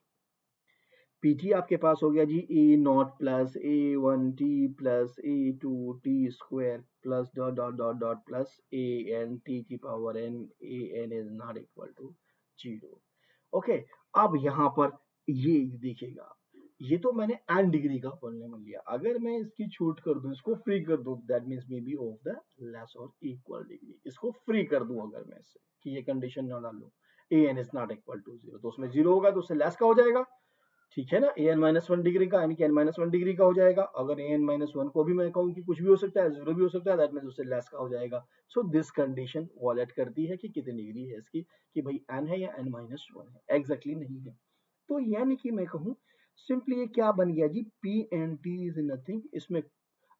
पीटी आपके पास हो गया जी A not plus A one T plus A two T square plus dot dot dot dot plus A N T की power N, A N is not equal to 0। Okay, अब यहाँ पर ये देखिएगा, ये तो मैंने एन डिग्री का पॉलिनोमियल लिया, अगर मैं इसकी छूट कर दूं, इसको फ्री कर दूं, that means may be of the less और इक्वल डिग्री, इसको फ्री कर दूं अगर मैं इससे, कि ये कंडीशन ना डालूं, A N is not equal to 0, तो उसमें 0 होगा तो उससे लेस का हो जाएगा, ठीक है ना, A N minus one degree का, यानी कि एन माइनस वन डिग्री का हो जाएगा। अगर ए एन माइनस वन को भी मैं कहूँ कि कुछ भी हो सकता है, 0 भी हो सकता है, दैट मींस उससे लेस का हो जाएगा। सो दिस कंडीशन वॉलेट करती है कि कितनी डिग्री है इसकी, कि भाई एन है या एन माइनस वन है, एग्जैक्टली नहीं है। तो यानी कि मैं कहूँ सिंपली ये क्या बन गया जी, P N T is nothing, इसमें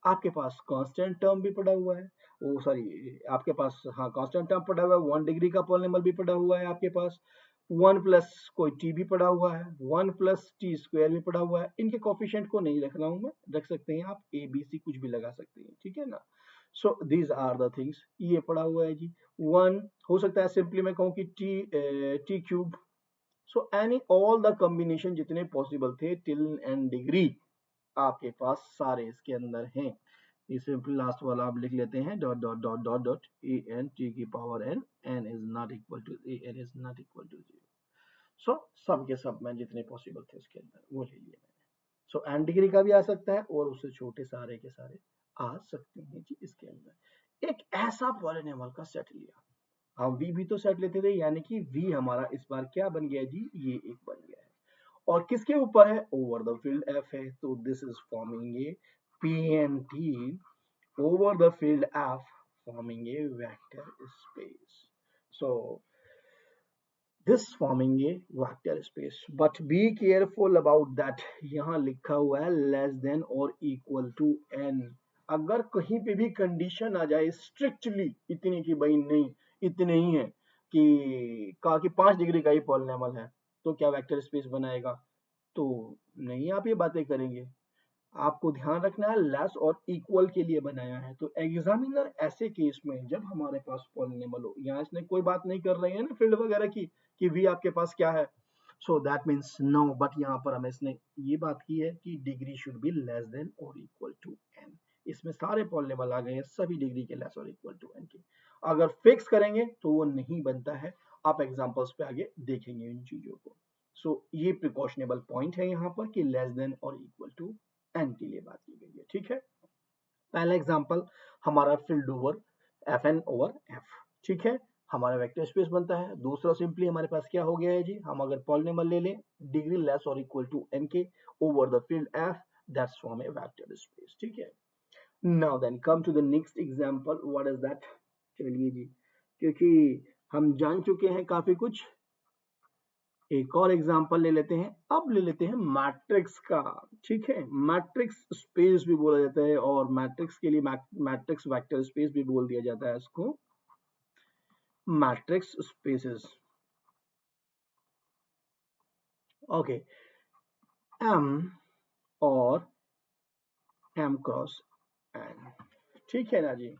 आपके पास कांस्टेंट टर्म भी पड़ा हुआ है, वो सॉरी आपके पास, हाँ कांस्टेंट टर्म पड़ा हुआ है, वन डिग्री का पॉलिनोमियल भी पड़ा हुआ है आपके पास, वन प्लस कोई टी भी पड़ा हुआ है, वन प्लस टी स्क्वायर भी पड़ा हुआ है। इनके कोफिशिएंट को नहीं रख रहा हूं मैं, रख सकते हैं आप ए बी सी कुछ भी लगा सकते हैं, ठीक है ना। So these are the things, ये पड़ा हुआ है जी, वन हो सकता है सिंपली मैं कहूँ कि T cube. So any all the combination जितने पॉसिबल थे टिल एन डिग्री आपके पास सारे इसके अंदर हैं। ये सिंपल लास्ट वाला आप लिख लेते हैं, dot dot dot dot dot A N T की power N, N is not equal to, A N is not equal to 0। So सब के सब मैं जितने पॉसिबल थे उसके अंदर वो ले लिए मैंने। सो एन डिग्री का भी आ सकता है और उससे छोटे सारे के सारे आ सकते हैं जी इसके अंदर। एक ऐसा पॉलिनोमियल का सेट लिया, हम वी भी तो सेट लेते थे, यानी कि वी हमारा इस बार क्या बन गया जी, ये एक बन गया है, और किसके ऊपर है, ओवर द फील्ड एफ है, तो this is forming a P N T over the field F, forming a vector space. So this forming a vector space, but be careful about that, यहाँ लिखा हुआ है less than or equal to n, अगर कहीं पे भी condition आ जाए strictly इतनी की भाई नहीं इतने ही है, कि कहा कि 5 डिग्री का ही पॉलिनोमियल है, तो क्या वेक्टर स्पेस बनाएगा, तो नहीं आप ये बातें करेंगे। आपको ध्यान रखना है लेस और इक्वल के लिए बनाया है, तो एग्जामिनर ऐसे केस में जब हमारे पास पॉलिनोमियल हो, यहाँ इसने कोई बात नहीं कर रहे हैं ना फील्ड वगैरह की कि वी आपके पास क्या है, so that means no, but यहाँ पर हमें इसने ये बात की है कि degree should be less than और इक्वल टू एन, इसमें सारे पॉलिनोमियल आ गए हैं सभी डिग्री के लेस और इक्वल टू एन के, अगर फिक्स करेंगे तो वो नहीं बनता है, आप एग्जाम्पल्स पे आगे देखेंगे इन चीजों को। सो ये प्रिकॉशनेबल पॉइंट है यहाँ पर कि लेस देन और इक्वल टू एन के लिए बात की गई है, ठीक है। पहला एग्जांपल हमारा field over F N over F, ठीक है, हमारा वेक्टर स्पेस बनता है। दूसरा सिंपली हमारे पास क्या हो गया है जी, हम अगर पॉलिनॉमियल ले लें डिग्री लेस और इक्वल टू n के over the field f, that's form a vector space. ठीक है, now then come to the next example, what is that. चलिए जी, क्योंकि हम जान चुके हैं काफी कुछ, एक और एग्जांपल ले लेते हैं। अब ले लेते हैं मैट्रिक्स का। ठीक है, मैट्रिक्स स्पेस भी बोला जाता है और मैट्रिक्स के लिए मैट्रिक्स वेक्टर स्पेस भी बोल दिया जाता है इसको, मैट्रिक्स स्पेसेस। ओके, m और m क्रॉस n, ठीक है ना जी,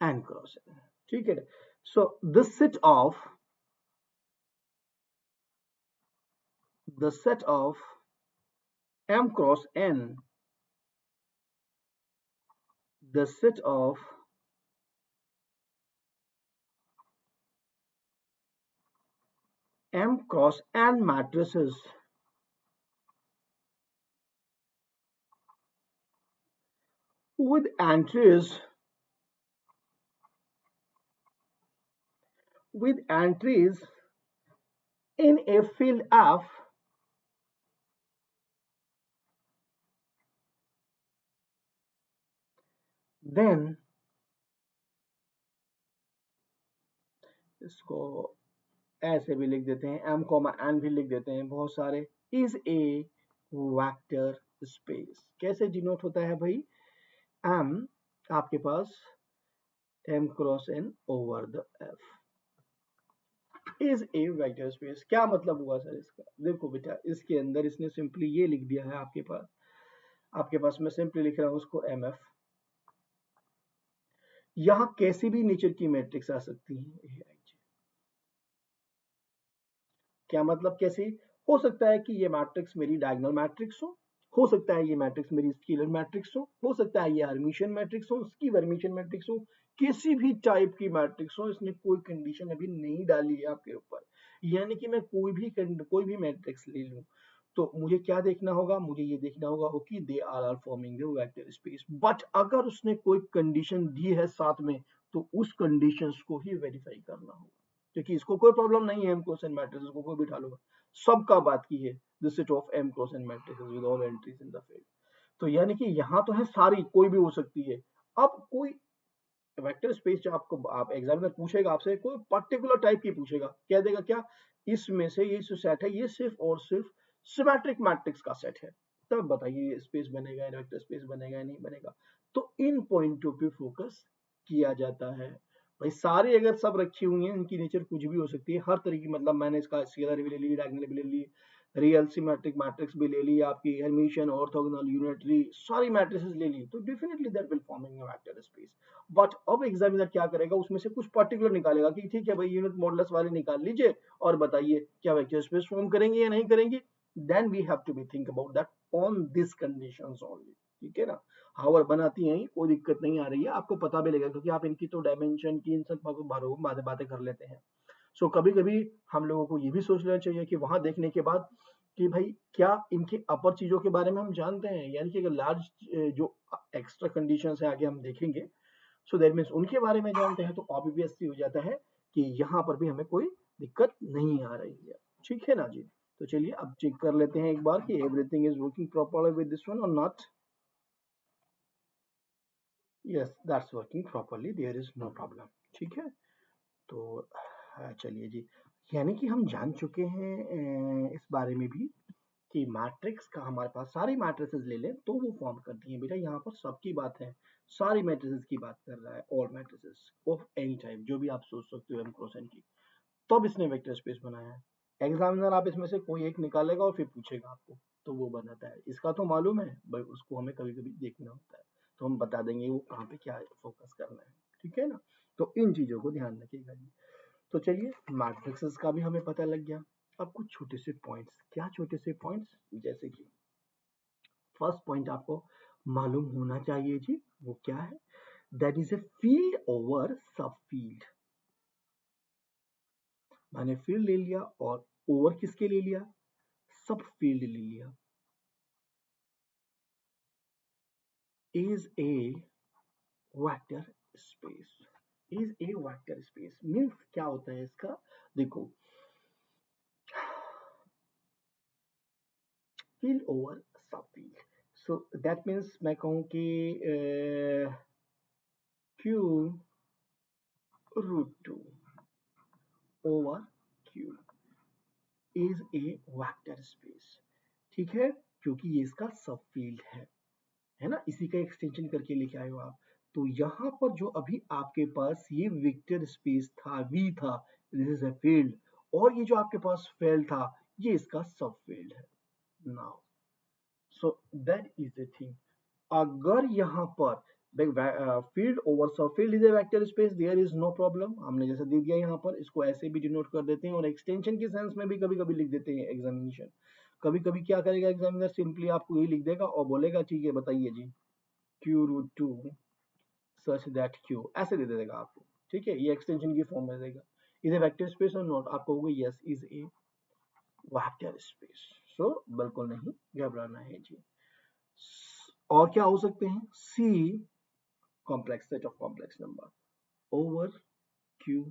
n क्रॉस n, ठीक है। सो the set of m cross n, the set of m cross n matrices with entries with entries in a field F, then इसको ऐसे भी लिख देते हैं, m कॉमा n भी लिख देते हैं बहुत सारे, इज ए वेक्टर स्पेस। कैसे डिनोट होता है भाई, m आपके पास m cross n over the f is a vector space. क्या मतलब हुआ सर इसका, देखो बेटा इसके अंदर इसने सिंपली ये लिख दिया है, आपके पास मैं सिंपली लिख रहा हूं उसको mf। यहां कैसी भी नेचर की मैट्रिक्स आ सकती है, क्या मतलब कैसे, हो सकता है कि ये मैट्रिक्स मेरी डायगोनल मैट्रिक्स हो सकता है ये मैट्रिक्स मेरी स्केलर मैट्रिक्स हो सकता है ये हर्मिशियन मैट्रिक्स हो, उसकी वर्मिशियन मैट्रिक्स हो, किसी भी टाइप की मैट्रिक्स हो, इसने कोई कंडीशन अभी नहीं डाली है आपके ऊपर। यानी कि मैं कोई भी मैट्रिक्स ले लूं तो मुझे क्या देखना होगा, मुझे ये देखना होगा कि they are forming the vector space. But अगर उसने कोई कंडीशन दी है साथ में तो उस कंडीशंस को ही वेरीफाई करना होगा, क्योंकि इसको कोई प्रॉब्लम नहीं है, एम क्रॉस एन मैट्रिसेस को कोई बिठा लूंगा, सबका बात की है the set of M cross N matrices with all entries in the field. तो यानी कि यहाँ तो है सारी, कोई भी हो सकती है। अब कोई वेक्टर स्पेस जो आपको आप एग्जामिनर पूछेगा आपसे, कोई पर्टिकुलर टाइप की पूछेगा, कह देगा क्या इसमें से ये जो सेट है ये सिर्फ और सिर्फ सिमेट्रिक मैट्रिक्स का सेट है, तब बताइए ये स्पेस बनेगा, वेक्टर स्पेस बनेगा या नहीं बनेगा। तो इन पॉइंटों पे फोकस किया जाता है। भाई सारी अगर सब रखी हुई हैं, इनकी नेचर कुछ भी हो सकती है, हर तरह की, मतलब मैंने इसका स्केलर भी ले ली, डायगोनल भी ले ली, रियल सिमेट्रिक मैट्रिक्स भी ले ली, आपकी हर्मिशियन ऑर्थोगोनल यूनिटरी सारी मैट्रिसेस ले ली, तो definitely that will forming a vector space. But अब एग्जामिनर क्या करेगा, उसमें से कुछ पर्टिकुलर निकालेगा कि ठीक है भाई यूनिट मॉडुलस वाले निकाल लीजिए और बताइए क्या वेक्टर स्पेस फॉर्म करेंगे या नहीं करेंगे। Then we have to be think about that on this conditions only, ठीक है ना। हावर बनाती हैं कोई दिक्कत नहीं आ रही है, आपको पता भी लगेगा क्योंकि आप इनकी तो डायमेंशन की इन सब बातें कर लेते हैं। सो कभी कभी हम लोगों को ये भी सोच लेना चाहिए कि वहां देखने के बाद कि भाई क्या इनके अपर चीजों के बारे में हम जानते हैं, यानी कि अगर लार्ज जो एक्स्ट्रा कंडीशंस है आगे हम देखेंगे, सो दैट मीन्स उनके बारे में जानते हैं, तो ऑब्वियसली हो जाता है कि यहाँ पर भी हमें कोई दिक्कत नहीं आ रही है। ठीक है ना जी, तो चलिए अब चेक कर लेते हैं एक बार कि everything is working properly with this one और not. Yes that's working properly, there is no problem. ठीक है, तो चलिए जी, यानी कि हम जान चुके हैं इस बारे में भी कि मैट्रिक्स का हमारे पास सारी मैट्रिसेस ले लें तो वो फॉर्म करती हैं। बेटा यहाँ पर सबकी बात है, सारी मैट्रिसेस की बात कर रहा है, और मैट्रिसेस ऑफ एनी टाइप जो भी आप सोच सकते हो एम क्रॉस एन की, तब इसने वेक्टर स्पेस बनाया है। एग्जामिनर आप इसमें से कोई एक निकालेगा और फिर पूछेगा आपको, तो वो बनाता है, इसका तो मालूम है भाई, उसको हमें कभी कभी देखना होता है, तो हम बता देंगे वो कहाँ पे क्या फोकस करना है। ठीक है ना, तो इन चीजों को ध्यान रखिएगा जी। तो चलिए मैट्रिक्सेस का भी हमें पता लग गया। अब कुछ छोटे से पॉइंट्स, क्या छोटे से पॉइंट्स, जैसे कि फर्स्ट पॉइंट आपको मालूम होना चाहिए जी, वो क्या है, that is a field over सब फील्ड। मैंने फील्ड ले लिया और ओवर किसके ले लिया, सब फील्ड ले लिया, is a vector space is a vector space means क्या होता है इसका, देखो फील्ड ओवर सब फील्ड, सो दैट मीन्स मैं कहूँ कि Q root two over Q is a vector space, ठीक है, क्योंकि ये इसका सब फील्ड है ना, इसी का एक्सटेंशन करके लेके आए हो आप। तो यहाँ पर जो अभी आपके पास ये वेक्टर स्पेस था, वी था, दिस इज अ फील्ड, और ये जो आपके पास फील्ड था, ये इसका सब फील्ड है now. So that is the thing, अगर यहाँ पर फील्ड ओवर सब field is a vector space, there is no problem, हमने जैसे दे दिया यहाँ पर, इसको ऐसे भी डिनोट कर देते हैं, और एक्सटेंशन के सेंस में भी कभी कभी लिख देते हैं एग्जामिनेशन। कभी कभी क्या करेगा एग्जामिनर, सिंपली आपको यही लिख देगा और बोलेगा ठीक है बताइए जी, Q root to such that Q, ऐसे दे देगा आपको, ठीक है, ये एक्सटेंशन की फॉर्म में देगा। इज ए वेक्टर स्पेस और नॉट, आपको होगा yes is a vector space. So बिल्कुल नहीं घबराना है जी। और क्या हो सकते हैं, C complex set of complex number over Q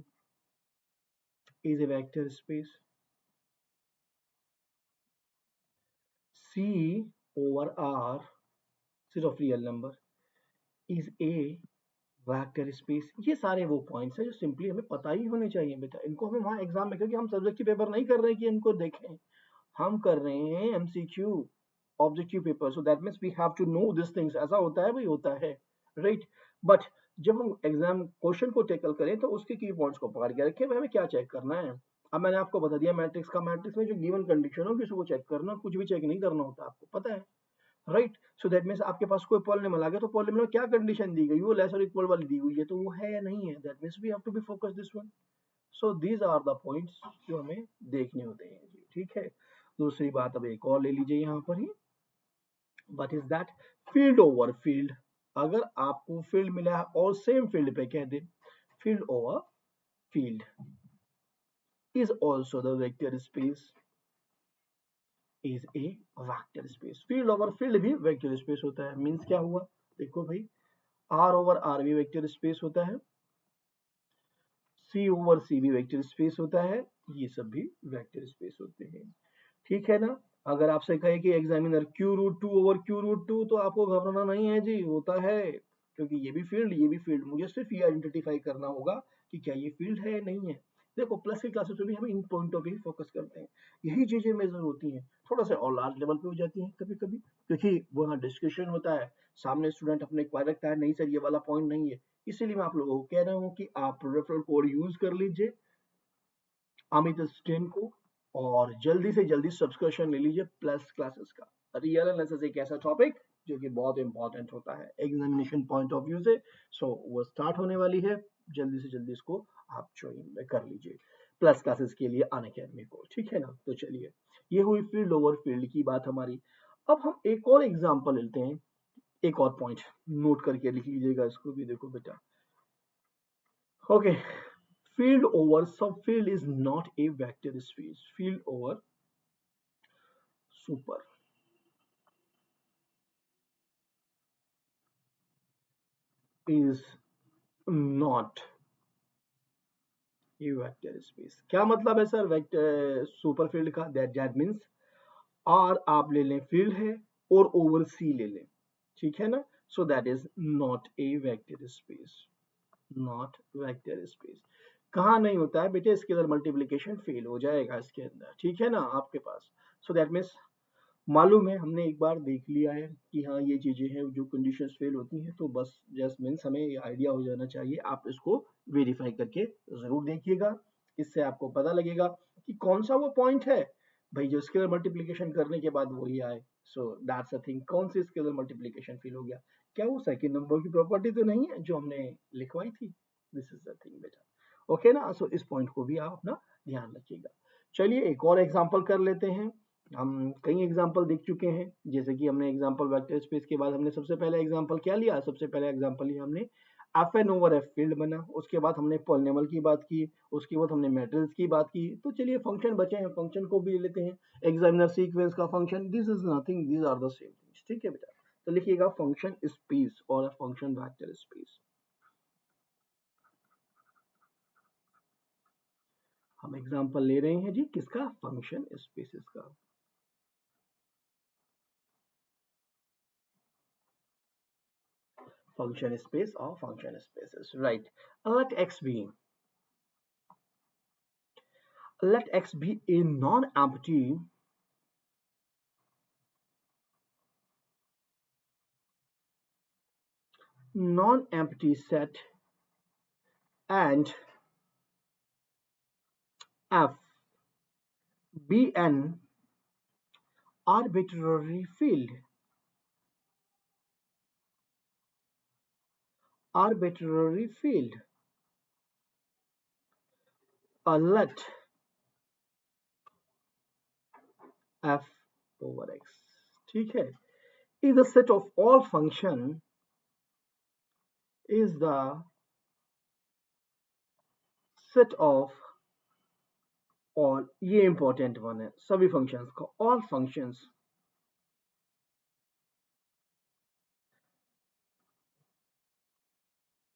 is a vector space, C over R set of real number is a vector space. ये सारे वो पॉइंट्स हैं जो सिंपली हमें पता ही होने चाहिए बेटा, इनको हमें वहां एग्जाम में, क्योंकि हम सब्जेक्टिव पेपर नहीं कर रहे हैं कि इनको देखें, हम कर रहे हैं MCQ objective paper, so that means we have to know this things, ऐसा होता है भाई, होता है राइट। बट जब हम एग्जाम क्वेश्चन को टेकल करें तो उसके की पॉइंट्स को पकड़ के रखें, हमें क्या चेक करना है। अब मैंने आपको बता दिया मैट्रिक्स का, मैट्रिक्स में जो गिवन कंडीशन होगी उसको चेक करना, कुछ भी चेक नहीं करना होता, आपको पता है राइट। सो दैट मीन्स आपके पास कोई पॉलिनोमियल आ गया, तो पॉलिनोमियल में क्या कंडीशन दी गई, वो लेस और इक्वल वाली दी हुई है, तो वो है या नहीं है, that means we have to be focus this one. So these are the points जो हमें देखने होते हैं जी, ठीक है। दूसरी बात अब एक और ले लीजिए यहाँ पर ही, what is that, field over field. अगर आपको फील्ड मिला है और सेम फील्ड पे कह दे, field over field is also the vector space, is a vector space. Field over field भी वेक्टर स्पेस होता है, मीन्स क्या हुआ, देखो भाई, आर ओवर आर भी वेक्टर स्पेस होता है, सी ओवर सी भी वेक्टर स्पेस होता है, ये सब भी वेक्टर स्पेस होते हैं, ठीक है ना। अगर आपसे कहे कि examiner Q root two over Q root two, तो आपको घबराना नहीं है जी, होता है, क्योंकि ये भी फील्ड ये भी फील्ड, मुझे सिर्फ ये आइडेंटिफाई करना होगा कि क्या ये फील्ड है या नहीं है। देखो प्लस की क्लासेस में भी हम इन पॉइंटों पे ही फोकस करते हैं, यही चीजें मेजर होती हैं, थोड़ा सा और लार्ज लेवल पे हो जाती हैं कभी कभी, क्योंकि वहाँ डिस्कशन होता है, सामने स्टूडेंट अपने क्वारी रखता है, नहीं सर ये वाला पॉइंट नहीं है, इसीलिए मैं आप लोगों को कह रहा हूँ कि आप रेफरल कोड यूज कर लीजिए अमित स्टेन को, और जल्दी से जल्दी सब्सक्रिप्शन ले लीजिए प्लस क्लासेस का। रियल एनालिसिस एक ऐसा टॉपिक जो कि बहुत इंपॉर्टेंट होता है एग्जामिनेशन पॉइंट ऑफ व्यू से, सो वो स्टार्ट होने वाली है, जल्दी से जल्दी इसको आप ज्वाइन कर लीजिए प्लस क्लासेस के लिए अनअकैडमी को, ठीक है ना। तो चलिए, ये हुई फील्ड ओवर फील्ड की बात हमारी। अब हम एक और एग्जांपल लेते हैं, एक और पॉइंट नोट करके लिख लीजिएगा इसको भी, देखो बेटा, okay, field over subfield is not a vector space, field over super is not a vector space। क्या मतलब है सर वेक्टर सुपर फील्ड का, दैट मीन्स आर आप ले लें फील्ड है, और ओवर सी ले लें, ठीक है ना, सो that is not a vector space, not vector space. कहाँ नहीं होता है बेटे, स्केलर मल्टीप्लिकेशन फेल हो जाएगा इसके अंदर, ठीक है ना आपके पास। सो दैट मीन्स मालूम है, हमने एक बार देख लिया है कि हाँ ये चीजें हैं जो कंडीशंस फेल होती हैं, तो बस जस्ट मीन्स हमें ये आइडिया हो जाना चाहिए, आप इसको वेरीफाई करके जरूर देखिएगा, इससे आपको पता लगेगा कि कौन सा वो पॉइंट है भाई जो स्केलर मल्टीप्लिकेशन करने के बाद वही आए। सो दैट्स अ थिंग, कौन सी स्केलर मल्टीप्लिकेशन फेल हो गया, क्या वो सेकंड नंबर की प्रॉपर्टी तो नहीं है जो हमने लिखवाई थी, दिस इज द थिंग बेटा, ओके ना। सो इस पॉइंट को भी आप अपना ध्यान रखिएगा। चलिए एक और एग्जांपल कर लेते हैं, हम कई एग्जांपल देख चुके हैं, जैसे कि हमने एग्जांपल वेक्टर स्पेस के बाद हमने सबसे पहले एग्जांपल क्या लिया, सबसे पहले एग्जांपल लिया हमने F N over F field बना, उसके बाद हमने पॉलिनोमियल की बात की, उसके बाद हमने मैट्रिक्स की बात की, तो चलिए फंक्शन बचे हैं, फंक्शन को भी ले लेते हैं, एग्जामिनर सीक्वेंस का function, this is nothing, these are the same things, ठीक है बेटा। तो लिखिएगा फंक्शन स्पेस और फंक्शन वेक्टर स्पेस, हम एग्जांपल ले रहे हैं जी किसका, फंक्शन स्पेसेस का। Function space or function spaces, right? Let x be a non-empty set, and f be an arbitrary field. Arbitrary field. Let f over x, ठीक है, is the set of all function, is the set of all, ये important one है, सभी functions का, all functions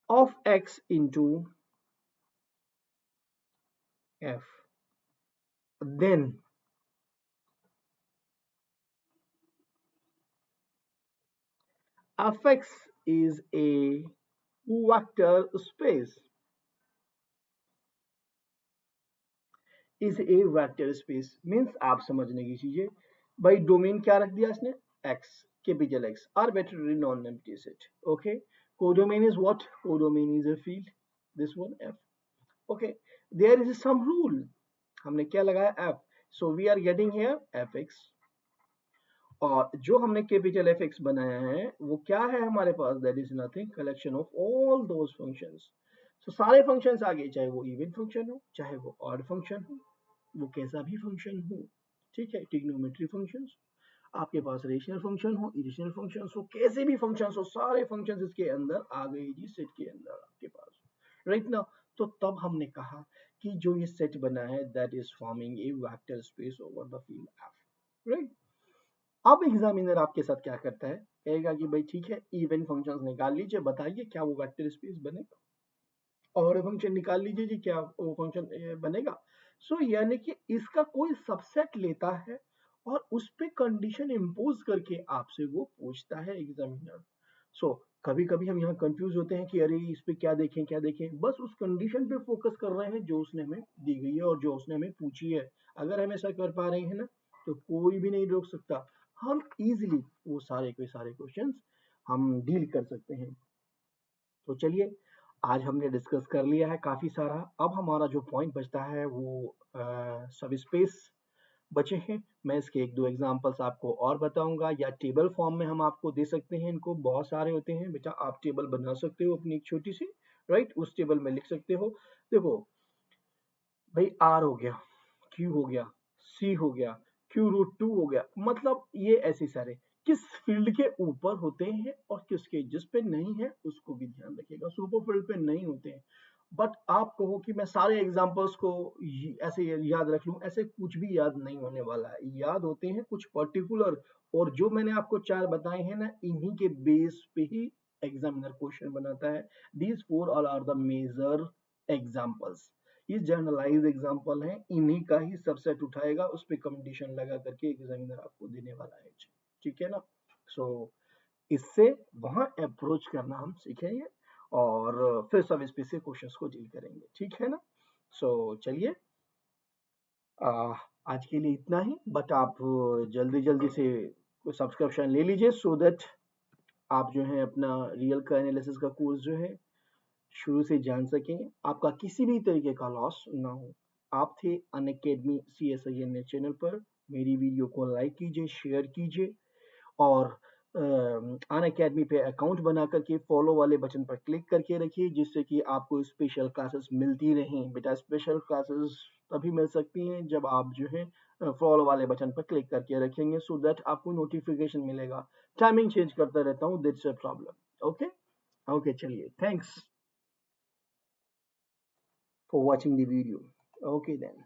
of x into f, then fx is a vector space, is a vector space means आप समझने की चीजें, भाई domain क्या रख दिया इसने, x, capital X, arbitrary non-empty set, okay. Codomain is what, codomain is a field, this one f, okay. There is some rule, हमने क्या लगाया f, so we are getting here fx, और जो हमने कैपिटल एफ एक्स बनाया है वो क्या है हमारे पास, that is nothing collection of all those functions. So सारे फंक्शंस आ गए, चाहे वो इवन फंक्शन हो, चाहे वो ऑड फंक्शन हो, वो कैसा भी फंक्शन हो, ठीक है, ट्रिग्नोमेट्री फंक्शंस, आपके पास रेशनल फंक्शन हो, इरेशनल फंक्शंस हो, कैसे भी फंक्शंस हो, सारे फंक्शंस इसके अंदर आ गए जी, सेट के अंदर आपके पास, राइट ना। तो तब हमने कहा कि जो ये सेट बना है that is forming A vector space over the field F, right. अब एग्जामिनर आपके साथ क्या करता है, कहेगा कि भाई ठीक है, इवन फंक्शंस निकाल लीजिए, बताइए क्या वो वेक्टर स्पेस बनेगा, और फंक्शन निकाल लीजिए जी क्या वो फंक्शन बनेगा। सो यानी कि इसका कोई सबसेट लेता है और उस पे कंडीशन इंपोज करके आपसे वो पूछता है एग्जामिनर। सो कभी कभी हम यहाँ कंफ्यूज होते हैं कि अरे इस पे क्या देखें क्या देखें, बस उस कंडीशन पे फोकस कर रहे हैं जो उसने हमें दी गई है और जो उसने हमें पूछी है। अगर हम ऐसा कर पा रहे हैं ना तो कोई भी नहीं रोक सकता, हम इजीली वो सारे के सारे क्वेश्चंस हम डील कर सकते हैं। तो चलिए आज हमने डिस्कस कर लिया है काफी सारा, अब हमारा जो पॉइंट बचता है वो सब स्पेस बचे हैं। मैं इसके एक दो एग्जांपल्स आपको और बताऊंगा, या टेबल फॉर्म में हम आपको दे सकते हैं, इनको बहुत सारे होते हैं बेटा, आप टेबल बना सकते हो अपनी एक छोटी सी, राइट, उस टेबल में लिख सकते हो। देखो भाई आर हो गया, क्यू हो गया, सी हो गया, Q√2 हो गया, मतलब ये ऐसे सारे किस फील्ड के ऊपर होते हैं और किसके, जिस पे नहीं है उसको भी ध्यान रखिएगा, सुपर फील्ड पे नहीं होते हैं। बट आप कहो कि मैं सारे एग्जांपल्स को ऐसे याद रख लूं, ऐसे कुछ भी याद नहीं होने वाला है, याद होते हैं कुछ पर्टिकुलर, और जो मैंने आपको चार बताए हैं ना इन्हीं के बेस पे ही एग्जामिनर क्वेश्चन बनाता है। These four all are the major examples, ये जनरलाइज एग्जांपल हैं, इन्हीं का ही सबसेट उठाएगा, उस पर कंडीशन लगा करके एग्जामिनर आपको देने वाला है, ठीक है ना। सो इससे वहां अप्रोच करना हम सीखेंगे और फिर सब स्पेसिफिक क्वेश्चंस को डील करेंगे, ठीक है ना। सो चलिए आज के लिए इतना ही, बट आप जल्दी जल्दी से सब्सक्रिप्शन ले लीजिए सो दैट आप जो है अपना रियल का एनालिसिस का कोर्स जो है शुरू से जान सकें, आपका किसी भी तरीके का लॉस ना हो। आप थे अनअकैडमी CSIN चैनल पर, मेरी वीडियो को लाइक कीजिए, शेयर कीजिए, और अनअकैडमी पे अकाउंट बना करके फॉलो वाले बटन पर क्लिक करके रखिए, जिससे कि आपको स्पेशल क्लासेस मिलती रहें। बेटा स्पेशल क्लासेस तभी मिल सकती हैं जब आप जो है फॉलो वाले बटन पर क्लिक करके रखेंगे, सो दैट आपको नोटिफिकेशन मिलेगा। टाइमिंग चेंज करता रहता हूँ, that's a problem. Okay okay, चलिए, thanks for watching the video. Okay then.